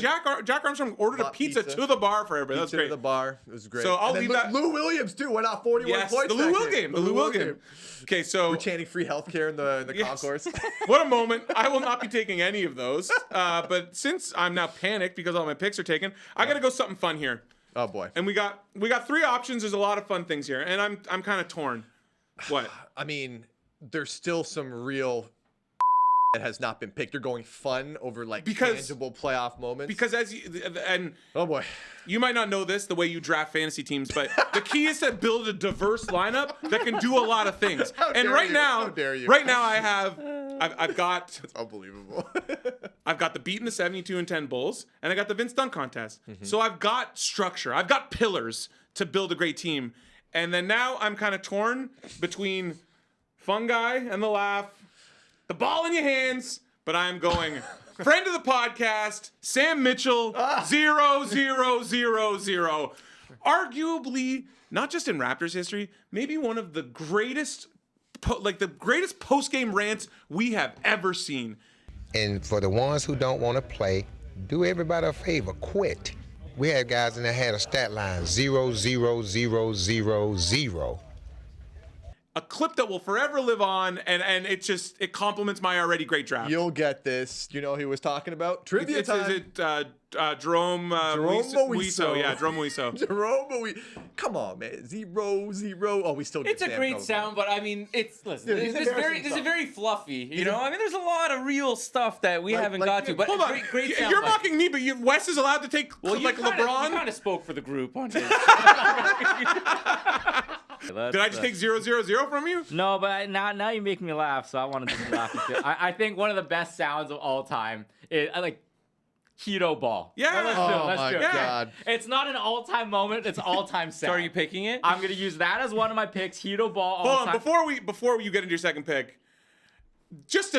Armstrong ordered a Bought pizza pizza. to the bar for everybody. That was To great. the bar. It was great. So I'll And then leave that- Lou Williams too went off 41 Yes, points. the Lou that Will game. The Lou Will game. Okay, so We're chanting free healthcare in the Yes. concourse. what a moment. I will not be taking any of those. But since I'm now panicked because all my picks are taken, I got to go something fun here. Oh boy. And we got 3 options. There's a lot of fun things here, and I'm kind of torn. What? I mean, there's still some real that has not been picked. You're going fun over like tangible playoff moments. Because Oh boy. you might not know this the way you draft fantasy teams, but the key is to build a diverse lineup that can do a lot of things. And dare right you. now, How dare you. right now I've got It's unbelievable. I've got the beating the 72-10 Bulls, and I got the Vince Dunn contest. Mm-hmm. So I've got structure. I've got pillars to build a great team. And then now I'm kind of torn between fun guy and the laugh, the ball in your hands, but I'm going friend of the podcast, Sam Mitchell, 0-0-0-0. Arguably, not just in Raptors history, maybe one of the greatest post-game rants we have ever seen. And for the ones who don't want to play, do everybody a favor, quit. We had guys in there had a stat line 0-0-0-0-0. A clip that will forever live on, and it complements my already great draft. You'll get this. You know who he was talking about? Trivia Is time. it Jerome Moiso. Yeah, Jerome Moiso. Jerome, but come on, man. 0-0. Oh, we still. It's a Sam great knows sound, but I mean, listen. Dude, he's This is embarrassing very fluffy. You know, I mean, there's a lot of real stuff that we haven't got to. But Hold on, great sound. you're bite. mocking me, but Wes is allowed to take Well, like you LeBron. kind of spoke for the group on his. Did I just take 0-0-0 from you? No, but now you make me laugh, so I want to laugh at you. I think one of the best sounds of all time is Hito ball. Yeah. Let's do it. God. It's not an all-time moment. It's all-time sound. So are you picking it? I'm gonna use that as one of my picks. Hito ball. Hold on, all-time. before you get into your second pick, just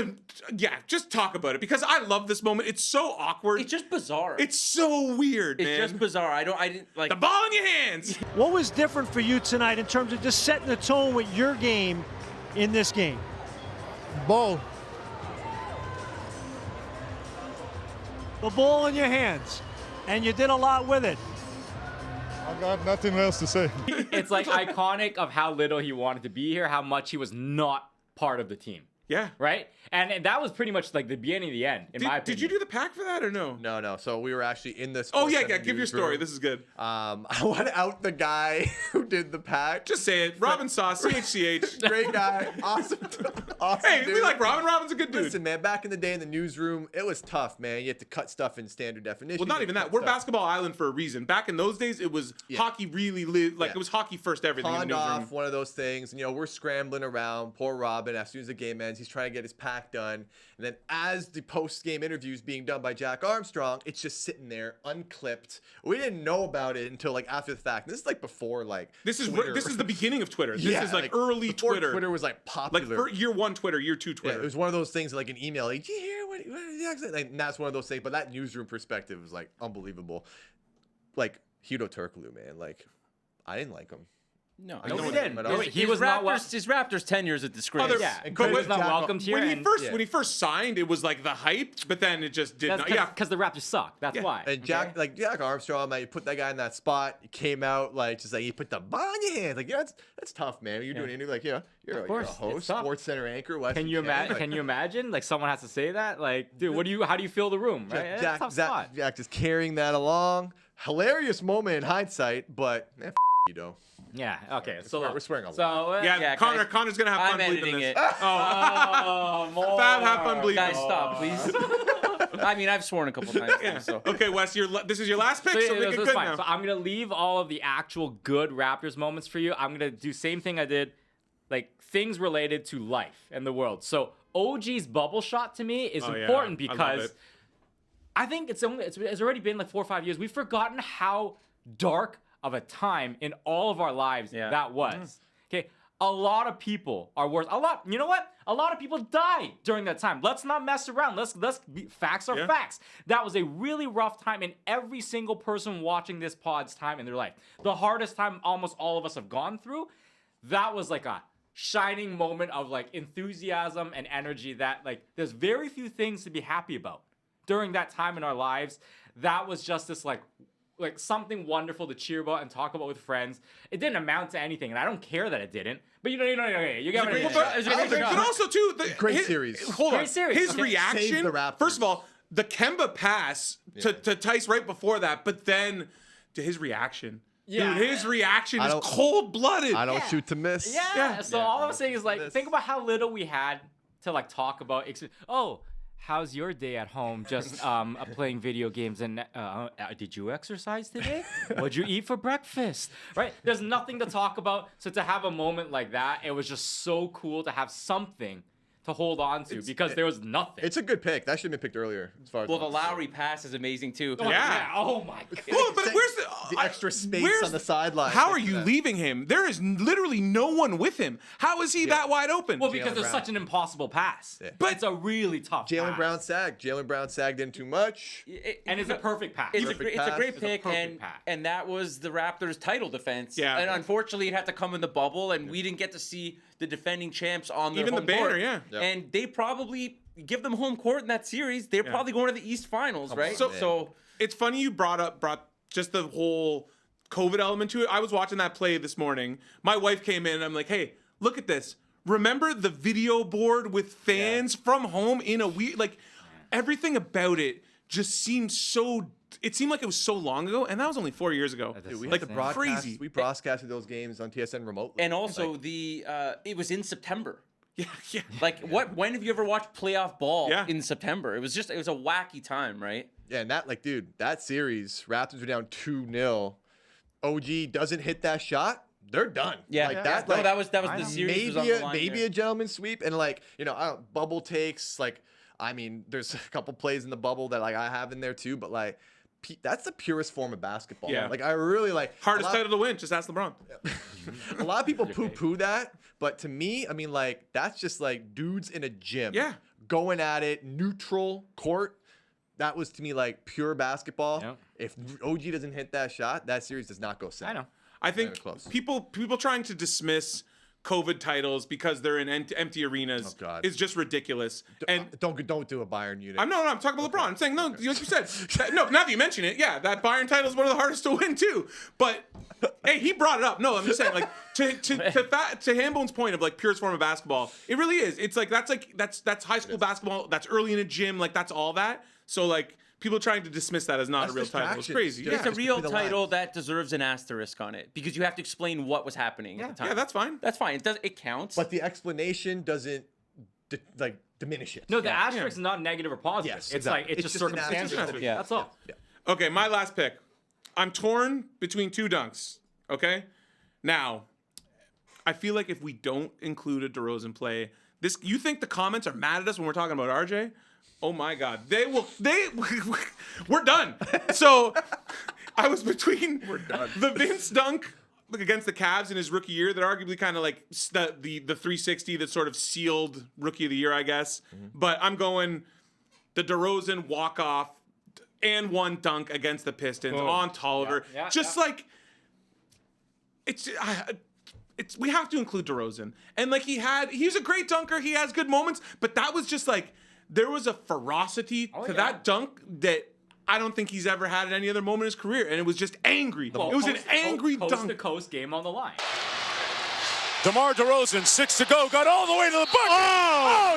talk about it because I love this moment. It's so awkward. It's just bizarre. It's so weird, It's man. just bizarre. I didn't like The ball in your hands. What was different for you tonight in terms of just setting the tone with your game in this game? Ball. The ball in your hands, and you did a lot with it. I got nothing else to say. It's like iconic of how little he wanted to be here, how much he was not part of the team. Yeah. Right? And that was pretty much like the beginning of the end, in my opinion. Did you do the pack for that or no? No. So we were actually in this. Oh yeah. Give your story. This is good. I want to out the guy who did the pack. Just say it. Robin Sauce, CHCH. Great guy. Awesome. Awesome. Hey, we dude. like Robin. Robin's a good dude. Listen, man, back in the day in the newsroom, it was tough, man. You had to cut stuff in standard definition. Well, not even that. We're Basketball Island for a reason. Back in those days, it was hockey really lived. It was hockey first everything in Pond the newsroom. off, one of those things. And, we're scrambling around. Poor Robin, as soon as the game ends, he's trying to get his pack done. And then as the post-game interview is being done by Jack Armstrong, it's just sitting there, unclipped. We didn't know about it until, after the fact. This is, before, This is Twitter. this is the beginning of Twitter. This Yeah, is early before Twitter. Twitter was, popular. For year 1 Twitter, year 2 Yeah, Twitter. it was one of those things like an email. Did you hear what he actually? And that's one of those things. But that newsroom perspective was unbelievable. Hito Turkoglu, man. I didn't like him. no. I No, know he what didn't. I mean, He was not wel- His Raptors tenure is a disgrace. Yeah, And but he credit was not Jack- welcomed here. When he first signed, it was the hype, but then it just did not. Yeah. because the Raptors suck. That's why. And Jack, Jack Armstrong, you put that guy in that spot. He came out you put the ball in your hands. That's tough, man. You're doing anything you're a course, it's host, tough. Sports Center anchor. West Can you imagine? Can you imagine? Someone has to say that. Dude, how do you fill the room? Right? It's a tough spot. Jack just carrying that along. Hilarious moment in hindsight, but Yeah. Okay. So We're swearing a lot. So Yeah, guys, Connor's gonna have fun I'm bleeping editing this. it. Oh, more. Fab, have fun bleeping. Guys, stop, please. I mean, I've sworn a couple times. Yeah. So. Okay, Wes, this is your last pick, so make it this good is fine. now. So I'm gonna leave all of the actual good Raptors moments for you. I'm gonna do same thing I did, things related to life and the world. So OG's bubble shot to me is important I love because it. I think it's already been 4 or 5 years. We've forgotten how dark of a time in all of our lives that was. Okay, A lot of people are worse. You know what? A lot of people died during that time. Let's not mess around. Facts are facts. That was a really rough time in every single person watching this pod's time in their life. The hardest time almost all of us have gone through. That was like a shining moment of like enthusiasm and energy that like there's very few things to be happy about during that time in our lives. That was just this like something wonderful to cheer about and talk about with friends. It didn't amount to anything, and I don't care that it didn't. But you get what I mean. But also too, Great series. Hold on, Great series. his Okay. Save reaction. the Raptors. First of all, the Kemba pass to Tice right before that, but then to his reaction. Yeah. Dude, his reaction I is don't- cold-blooded. I don't shoot to miss. Yeah. So all I'm saying is like, This. think about how little we had to like talk about. Oh, how's your day at home? Just playing video games and did you exercise today? What'd you eat for breakfast? Right? There's nothing to talk about. So to have a moment like that, it was just so cool to have something to hold on to because there was nothing. It's a good pick. That should have been picked earlier. As far as Well, the Lowry pass is amazing too. Yeah. Oh my god. Well, but where's the extra space where's on the sideline? How are you leaving him? There is literally no one with him. How is he that wide open? Well, because Jaylen there's Brown. such an impossible pass. Yeah. But it's a really tough Jaylen pass. Brown sagged. Jaylen Brown sagged in too much. And it's a perfect pass. It's a Perfect great pass. pick, It's a perfect and pass. and that was the Raptors' title defense. Yeah. And unfortunately, it had to come in the bubble, and we didn't get to see the defending champs on their Even the home banner, court. yeah. Yep. And they probably give them home court in that series. They're probably going to the East Finals, right? So it's funny you brought just the whole COVID element to it. I was watching that play this morning. My wife came in and I'm like, hey, look at this. Remember the video board with fans from home in a weird, like everything about it just seemed so, it seemed like it was so long ago. And that was only 4 years ago. Dude, We Like, had to broadcast. crazy. We broadcasted those games on TSN remotely. And also it was in September. Yeah. Like when have you ever watched playoff ball Yeah. in September? It was a wacky time, right? Yeah, and that series, Raptors were down 2-0. OG doesn't hit that shot, they're done. Yeah. Like No, that. Like, that was the series. maybe a gentleman's sweep, and like I don't, bubble takes. Like I mean, there's a couple plays in the bubble that like I have in there too, but like that's the purest form of basketball. Yeah. Like I really like Hardest title to win. Just ask LeBron. a lot of people poo-poo that, but to me, I mean, like that's just like dudes in a gym, going at it, neutral court. That was to me like pure basketball. Yep. If OG doesn't hit that shot, that series does not go 7. I know. I think close. people trying to dismiss COVID titles because they're in empty arenas God. is just ridiculous. And Don't do a Bayern unit. I'm talking about LeBron. I'm saying no, like you said. No, now that you mention it, yeah, that Bayern title is one of the hardest to win too. But hey, he brought it up. No, I'm just saying, like to Hambone's point of like purest form of basketball, it really is. It's like that's high school basketball. That's early in a gym. Like that's all that. So like people trying to dismiss that as not That's a real title is distraction. crazy. Yeah. Yeah, It's a Just real between the title lines. that deserves an asterisk on it because you have to explain what was happening at the time. yeah, that's fine. That's fine. It counts. But the explanation doesn't diminish it. No, the asterisk is not negative or positive. Yes, it's exactly. like it's, It's just just an circumstantial. asterisk. Yeah. That's all. Okay, my last pick. I'm torn between two dunks. Okay, now I feel like if we don't include a DeRozan play, you think the comments are mad at us when we're talking about RJ? Oh my God, we're done. So I was between the Vince dunk against the Cavs in his rookie year that arguably kind of like the 360 that sort of sealed rookie of the year, I guess. But I'm going the DeRozan walk-off and one dunk against the Pistons on Tolliver. Like it's we have to include DeRozan. And like he's a great dunker. He has good moments, but that was just like there was a ferocity to that dunk that I don't think he's ever had at any other moment in his career, and it was just angry. It was an angry dunk. Coast to coast game on the line. DeMar DeRozan, 6 to go, got all the way to the bucket.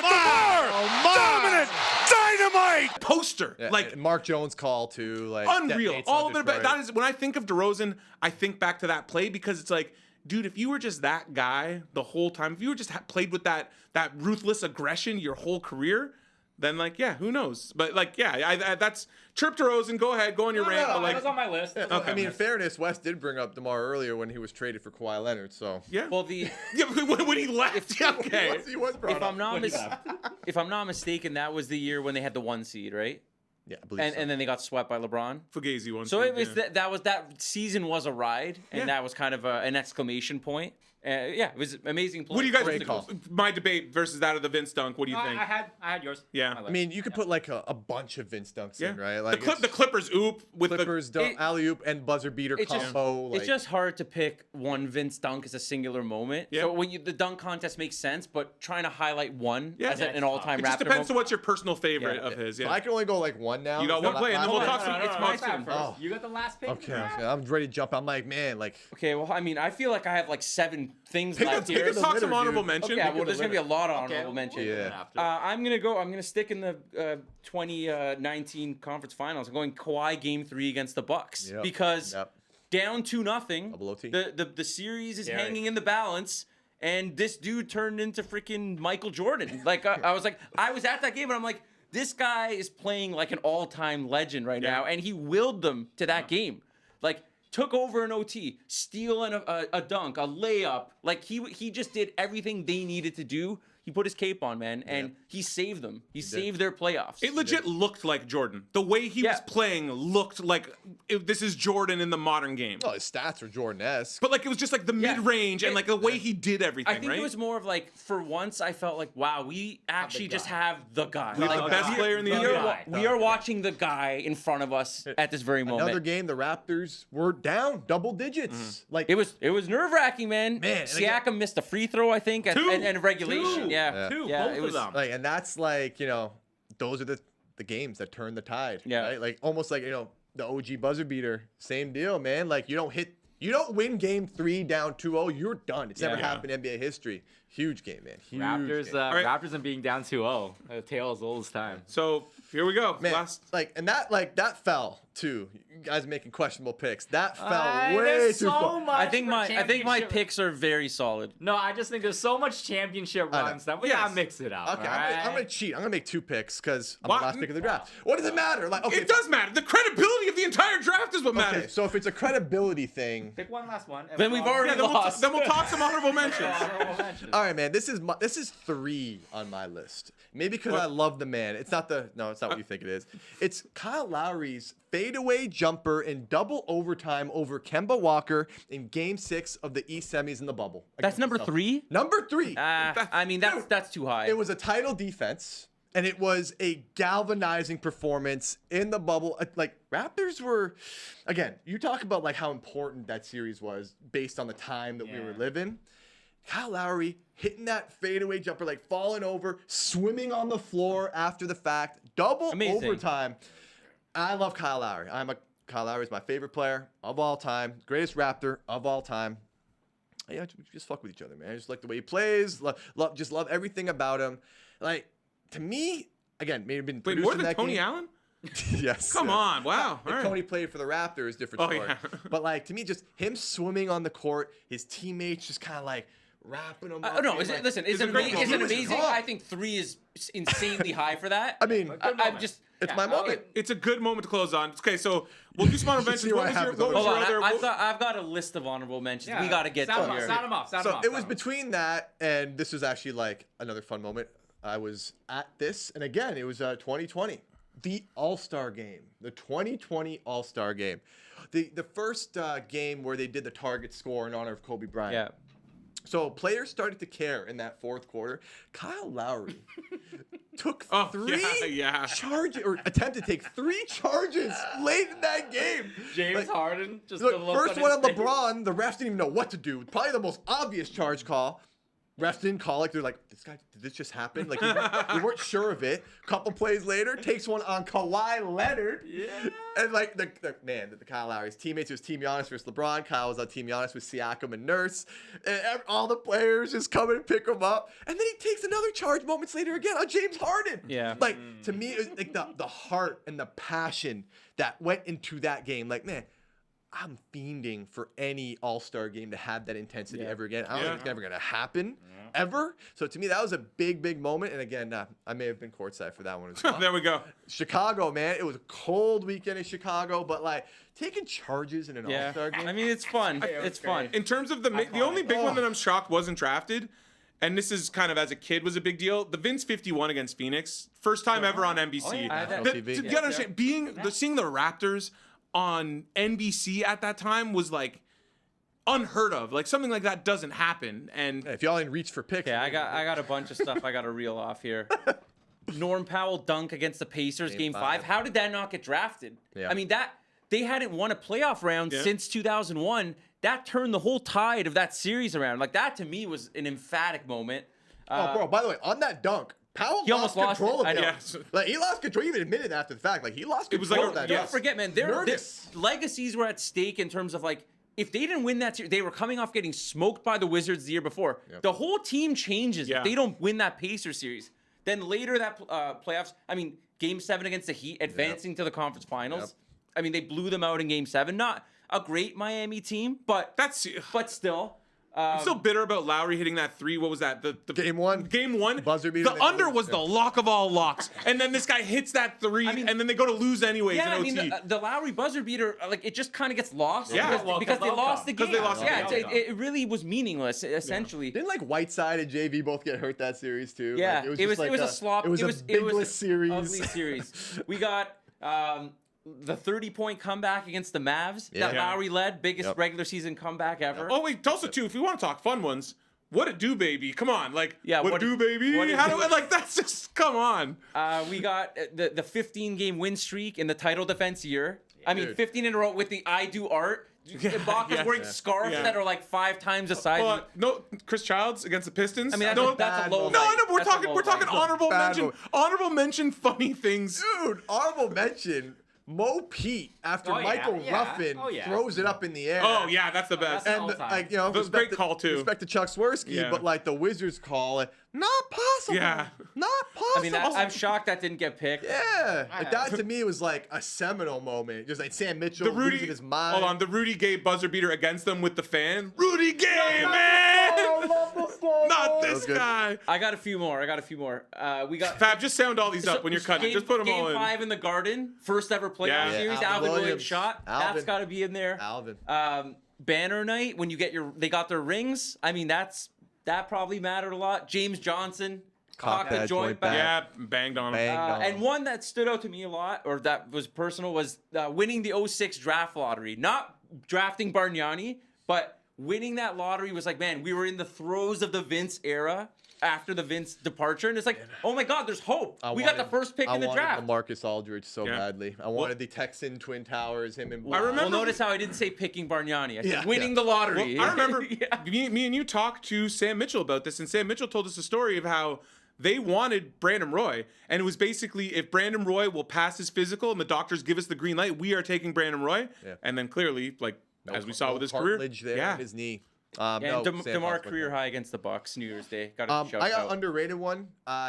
DeMar! Dominant! Dynamite! Poster. Yeah, like and Mark Jones call too. Like unreal. detonates All on of it. Detroit. That is when I think of DeRozan, I think back to that play because it's like, dude, if you were just that guy the whole time, if you were just played with that ruthless aggression your whole career, then like, yeah, who knows? But like, yeah, I that's Chirp DeRozan. Go ahead, go on your rant. But That was like, on my list. I mean, in fairness, Wes did bring up DeMar earlier when he was traded for Kawhi Leonard. So yeah, well, the yeah, when he left, okay. he was brought if up. I'm not mistaken, that was the year when they had the 1 seed, right? Yeah, I believe so. and then they got swept by LeBron. Fugazi won. So too, it was yeah. that season was a ride, and Yeah. that was kind of an exclamation point. Yeah, it was amazing. Play. What do you guys Great think? call. My debate versus that of the Vince dunk. What do you think? I had yours. Yeah. My I mean, you could put like a bunch of Vince dunks Yeah. in, right? Like The Clippers oop with Clippers dunk, alley oop, and buzzer beater It's just- combo. It's just hard to pick one Vince dunk as a singular moment. Yeah. So when the dunk contest makes sense, but trying to highlight one Yeah. as Yeah, an all-time It Raptor just depends moment. on what's your personal favorite Yeah. of his. So Yeah. I can only go like one now. You got one play, and then we'll talk some. It's my turn. first. You got the last pick. Okay, I'm ready to jump. I'm like, man, like Okay, well, I mean, I feel like I have like 7 things Pick left a here. talk some litter, honorable dude. mention. Okay, well, there's gonna be a lot of honorable Okay, mentions. Yeah. I'm gonna stick in the 2019 conference finals. I'm going Kawhi Game 3 against the Bucks Yep. because Yep. down 2-0. Double OT. The series is Derek. hanging in the balance, and this dude turned into freaking Michael Jordan. Like I was at that game, and I'm like, this guy is playing like an all-time legend right now, and he willed them to that game. Like took over an OT, stealing a dunk, a layup. Like he just did everything they needed to do. He put his cape on, man, and he saved them. He saved their playoffs. It legit looked like Jordan. The way he was playing looked like this is Jordan in the modern game. oh, his stats are Jordan-esque. But like it was just like the mid range and like the way he did everything. I think right? it was more of like, for once, I felt like, wow, we actually just have the guy. We have Like, the best player in the we NBA. are, we are watching the guy in front of us at this very moment. Another game, the Raptors were down double digits. Like It was nerve wracking, man. Man, and Siakam missed a free throw, I think, and regulation. Two. Yeah, Two, yeah, both it of was. them. Like, and that's like, those are the games that turn the tide. Yeah. Right? Like almost like, the OG buzzer beater. Same deal, man. Like you don't win game 3 down 2-0, you're done. It's never Yeah. happened in NBA history. Huge game, man. Huge Raptors, game. right. Raptors and being down 2-0. A tale as old as time. So here we go. Man, Last. that fell too. You guys making questionable picks. That fell way There's too so far. much I think for my championship- picks are very solid. No, I just think there's so much championship I know. run stuff. We Yes. gotta mix it up. Okay, all I'm gonna right? cheat. I'm gonna make 2 picks because I'm What? the last pick of the draft. What does it matter? Like, okay, It does matter. The credibility of the entire draft is what Okay, matters. so if it's a credibility thing, Pick one last one. and Then we'll we've all- already Yeah, lost. then we'll talk some honorable mentions. Honorable mentions. all right, man. This is 3 on my list. Maybe because I love the man. It's not what you think it is. It's Kyle Lowry's fadeaway jumper in double overtime over Kemba Walker in Game 6 of the East semis in the bubble. That's against number the Celtics. 3. Number 3. I mean, that's too high. It was a title defense, and it was a galvanizing performance in the bubble. Like Raptors were, again, you talk about like how important that series was based on the time that we were living. Kyle Lowry hitting that fadeaway jumper, like falling over, swimming on the floor after the fact, double Amazing. overtime. I love Kyle Lowry. Kyle Lowry is my favorite player of all time, greatest Raptor of all time. Yeah, just fuck with each other, man. I just like the way he plays. Just love everything about him. Like, to me, again, maybe been Wait, producing more than that Tony game. Allen? Yes. Come yeah. on. Wow. If All right. Tony played for the Raptors, different Oh, story. yeah. But like to me, just him swimming on the court, his teammates just kind of like wrapping him up. no, being is like- it? Listen, It's is it a great amazing? Is it goal. amazing? It's a I think 3 is insanely high for that. I mean, I'm just. it's my moment. It's a good moment to close on. Okay, so we'll do some honorable You see mentions. what What was your, happens what was over your Hold on, other? I've got a list of honorable mentions. Yeah. We got to get sound to them here. off, sound them off. Sound So them off, it was sound them off. between that and this was actually like another fun moment. I was at this, and again, it was 2020, the All-Star game, the 2020 All-Star game, the first game where they did the target score in honor of Kobe Bryant. Yeah. So players started to care in that 4th quarter. Kyle Lowry took Oh, 3 yeah. charges, or attempted to take 3 charges late in that game. James Like, Harden. Just Look, the look first on one his on face. LeBron, the refs didn't even know what to do. Probably the most obvious charge call. Refs didn't call it. They're like, did this just happen? Like, we weren't sure of it. Couple plays later, takes one on Kawhi Leonard. Yeah. And like, the Kyle Lowry's teammates, it was Team Giannis versus LeBron. Kyle was on Team Giannis with Siakam and Nurse. And all the players just come and pick him up. And then he takes another charge moments later again on James Harden. Yeah. Like, to me, it was like the heart and the passion that went into that game. Like, man, I'm fiending for any All-Star game to have that intensity ever again. I don't think it's ever going to happen, ever. So to me, that was a big, big moment. And again, I may have been courtside for that one as well. There we go. Chicago, man. It was a cold weekend in Chicago, but like taking charges in an Yeah. All-Star game. I mean, it's fun. It's fun. In terms of the only big one that I'm shocked wasn't drafted and this is kind of as a kid was a big deal. The Vince 51 against Phoenix, first time ever on NBC. Oh, yeah. National The- TV. to get understand, seeing the Raptors on NBC at that time was like unheard of. Like something like that doesn't happen. And If y'all ain't reach for picks, Okay, I got a bunch of stuff I got to reel off here. Norm Powell dunk against the Pacers, Game 5. How did that not get drafted? Yeah. I mean, that they hadn't won a playoff round Yeah. since 2001. That turned the whole tide of that series around. Like that to me was an emphatic moment. Oh, bro, by the way, on that dunk, Powell He almost lost control it. of I it. know. Yeah. Like, he lost control. He even admitted after the fact. Like, he lost It was control like of that yeah. dunk. Don't forget, man, their Nervous. legacies were at stake in terms of like, if they didn't win that series, they were coming off getting smoked by the Wizards the year before. Yep. The whole team changes Yeah. if they don't win that Pacers series. Then later that playoffs, I mean, Game 7 against the Heat, advancing to the conference finals. Yep. I mean, they blew them out in Game 7. Not a great Miami team, but still. I'm still bitter about Lowry hitting that 3. What was that? The Game 1. Game 1. Buzzer beater, The they under lose. was the lock of all locks. And then this guy hits that 3, I mean- and then they go to lose anyways Yeah, I in mean, OT. the Lowry buzzer beater, like, it just kind of gets lost Yeah. because they lost the game. Because they lost the yeah, game. it really was meaningless, essentially. Didn't like Whiteside and JV both get hurt that series too? Yeah, Like, it was just like a slop. It was a bigless series. Ugly series. We got the 30-point comeback against the Mavs that Yeah. Lowry led, biggest Yep. regular season comeback ever. Oh wait, also too, if we want to talk fun ones, what it do, baby? Come on, like Yeah, what what do, it- baby? what it How do? do like that's just come on. We got the 15-game win streak in the title defense year. I mean, Dude. 15 in a row with the I do art. Ibaka's yes. wearing scarves Yeah. that are like 5 times the size. But no, Chris Childs against the Pistons. I mean, no, that's a low. bad no, light. no, we're That's a talking, low we're talking light. honorable Bad mention, moment. honorable mention, funny things. Dude, honorable mention. Mo Pete after Oh, yeah, Michael yeah. Ruffin Oh, yeah. throws it up in the air. Oh yeah, that's the best. that's- And all time. like, you know, That was a great call, too. Respect to Chuck Swirsky, Yeah. but like the Wizards call, like, not possible. Yeah. Not possible. I mean, I'm shocked that didn't get picked. yeah, like that to me was like a seminal moment. Just like Sam Mitchell The Rudy, losing his mind. hold on, the Rudy Gay buzzer beater against them with the fan. Rudy Gay, man, not this good. guy. I got a few more. We got Fab, just sound all these up when you're cutting. Just put them all in. Game 5 in the Garden, first ever playoff Yeah. series. Yeah, Alvin Williams Williams. shot. Alvin. That's got to be in there. Alvin. Banner night when you get they got their rings. I mean, that probably mattered a lot. James Johnson cocked the that joint joint back. Yeah, banged on him. Bang. on. And one that stood out to me a lot, or that was personal, was winning the 06 draft lottery. Not drafting Bargnani, but winning that lottery was like, man, we were in the throes of the Vince era after the Vince departure, and it's like, oh my God, there's hope. We got the first pick in the draft. I wanted LaMarcus Aldridge so Yeah. badly. I wanted the Texan Twin Towers, him and I remember- Well, notice how I didn't say picking Bargnani. I said Yeah, winning yeah. the lottery. I remember Yeah. me and you talked to Sam Mitchell about this, and Sam Mitchell told us a story of how they wanted Brandon Roy, and it was basically if Brandon Roy will pass his physical and the doctors give us the green light, we are taking Brandon Roy. Yeah. And then clearly, like as we saw with his career, cartilage there yeah, in his knee. And no, DeMar Sam Fox career went high against the Bucks New Year's Day. Got there. to shout I got out. underrated one.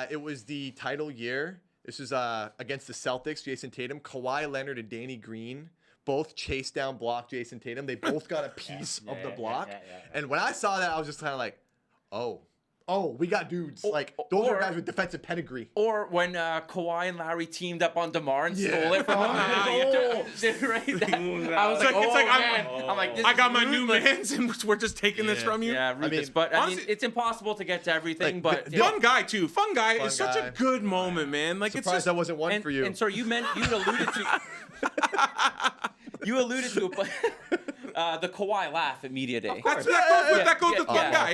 It was the title year. This was against the Celtics. Jason Tatum, Kawhi Leonard, and Danny Green both chased down, blocked Jason Tatum. They both got a piece of the block. And when I saw that, I was just kind of like, oh, we got dudes. Like those are or- guys with defensive pedigree. Or when Kawhi and Lowry teamed up on DeMar and Yeah. stole it from him. Yeah. Right? I was It's like, like- it's oh, like, man. I'm like, this I is got my new ruthless. mans, and we're just taking this from you. Yeah, ruthless. mean, But I mean, honestly- it's impossible to get to everything. Like, But the- Fun guy too. Fun guy Fun is such a guy. good moment, man. Like Surprised it's just that wasn't one for you. And so you alluded to. You alluded to it, but the Kawhi laugh at media day. that goes with fun yeah. guy.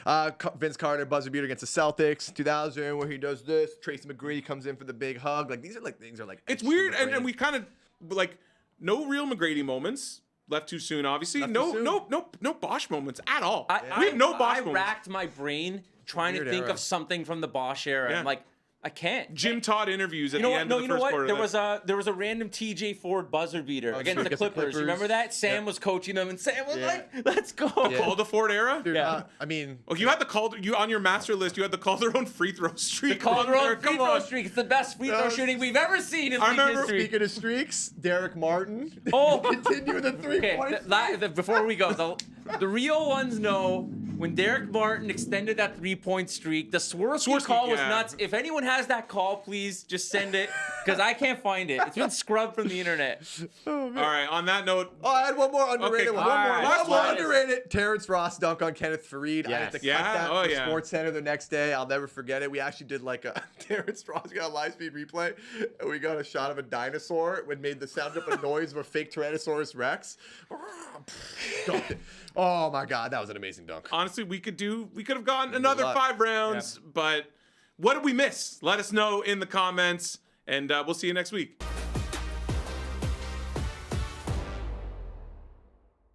Yeah. Vince Carter buzzer beater against the Celtics, 2000, where he does this. Tracy McGrady comes in for the big hug. Like these are like things are like. It's etched in weird, the and brain. we kind of like no real McGrady moments. Left too soon, obviously. Left No, too soon. no Bosch moments at all. I, we have no Bosch I moments. racked my brain trying to Weird think era. of something from the Bosch era. Yeah. I'm like, I can't. Jim Todd interviews at You know the what? end No, of the you know first what? quarter. There was a random TJ Ford buzzer beater against the against the Clippers. Clippers. You remember that? Sam Yeah. was coaching them, and Sam was Yeah. like, "Let's go." Calder Ford era. Dude, Yeah. I mean, Oh, you had the Calder. You on your master list. You had the Calderon free throw streak. Calderon on there. free Come throw on. streak. It's the best free throw Yes. shooting we've ever seen in I league remember history. speaking of streaks, Derek Martin. Oh. continue the 3 Okay, points. before we go, the real ones know when Derek Martin extended that 3-point streak. The Swirsky Swirsky, call was yeah. nuts. If anyone has that call, please just send it. because I can't find it. It's been scrubbed from the internet. All right. On that note, Oh, I had one more underrated Okay, one. one One more. more. Last one. Underrated. Terrence Ross dunk on Kenneth Fareed. I had to cut Yeah. that Oh, for yeah. Sports Center the next day. I'll never forget it. We actually did like a Terrence Ross got a live speed replay, and we got a shot of a dinosaur. It made the sound of a noise of a fake Tyrannosaurus Rex. Dunked it. Oh my God, that was an amazing dunk. honestly, we could have gone another lot. 5 rounds, but what did we miss? Let us know in the comments, and we'll see you next week.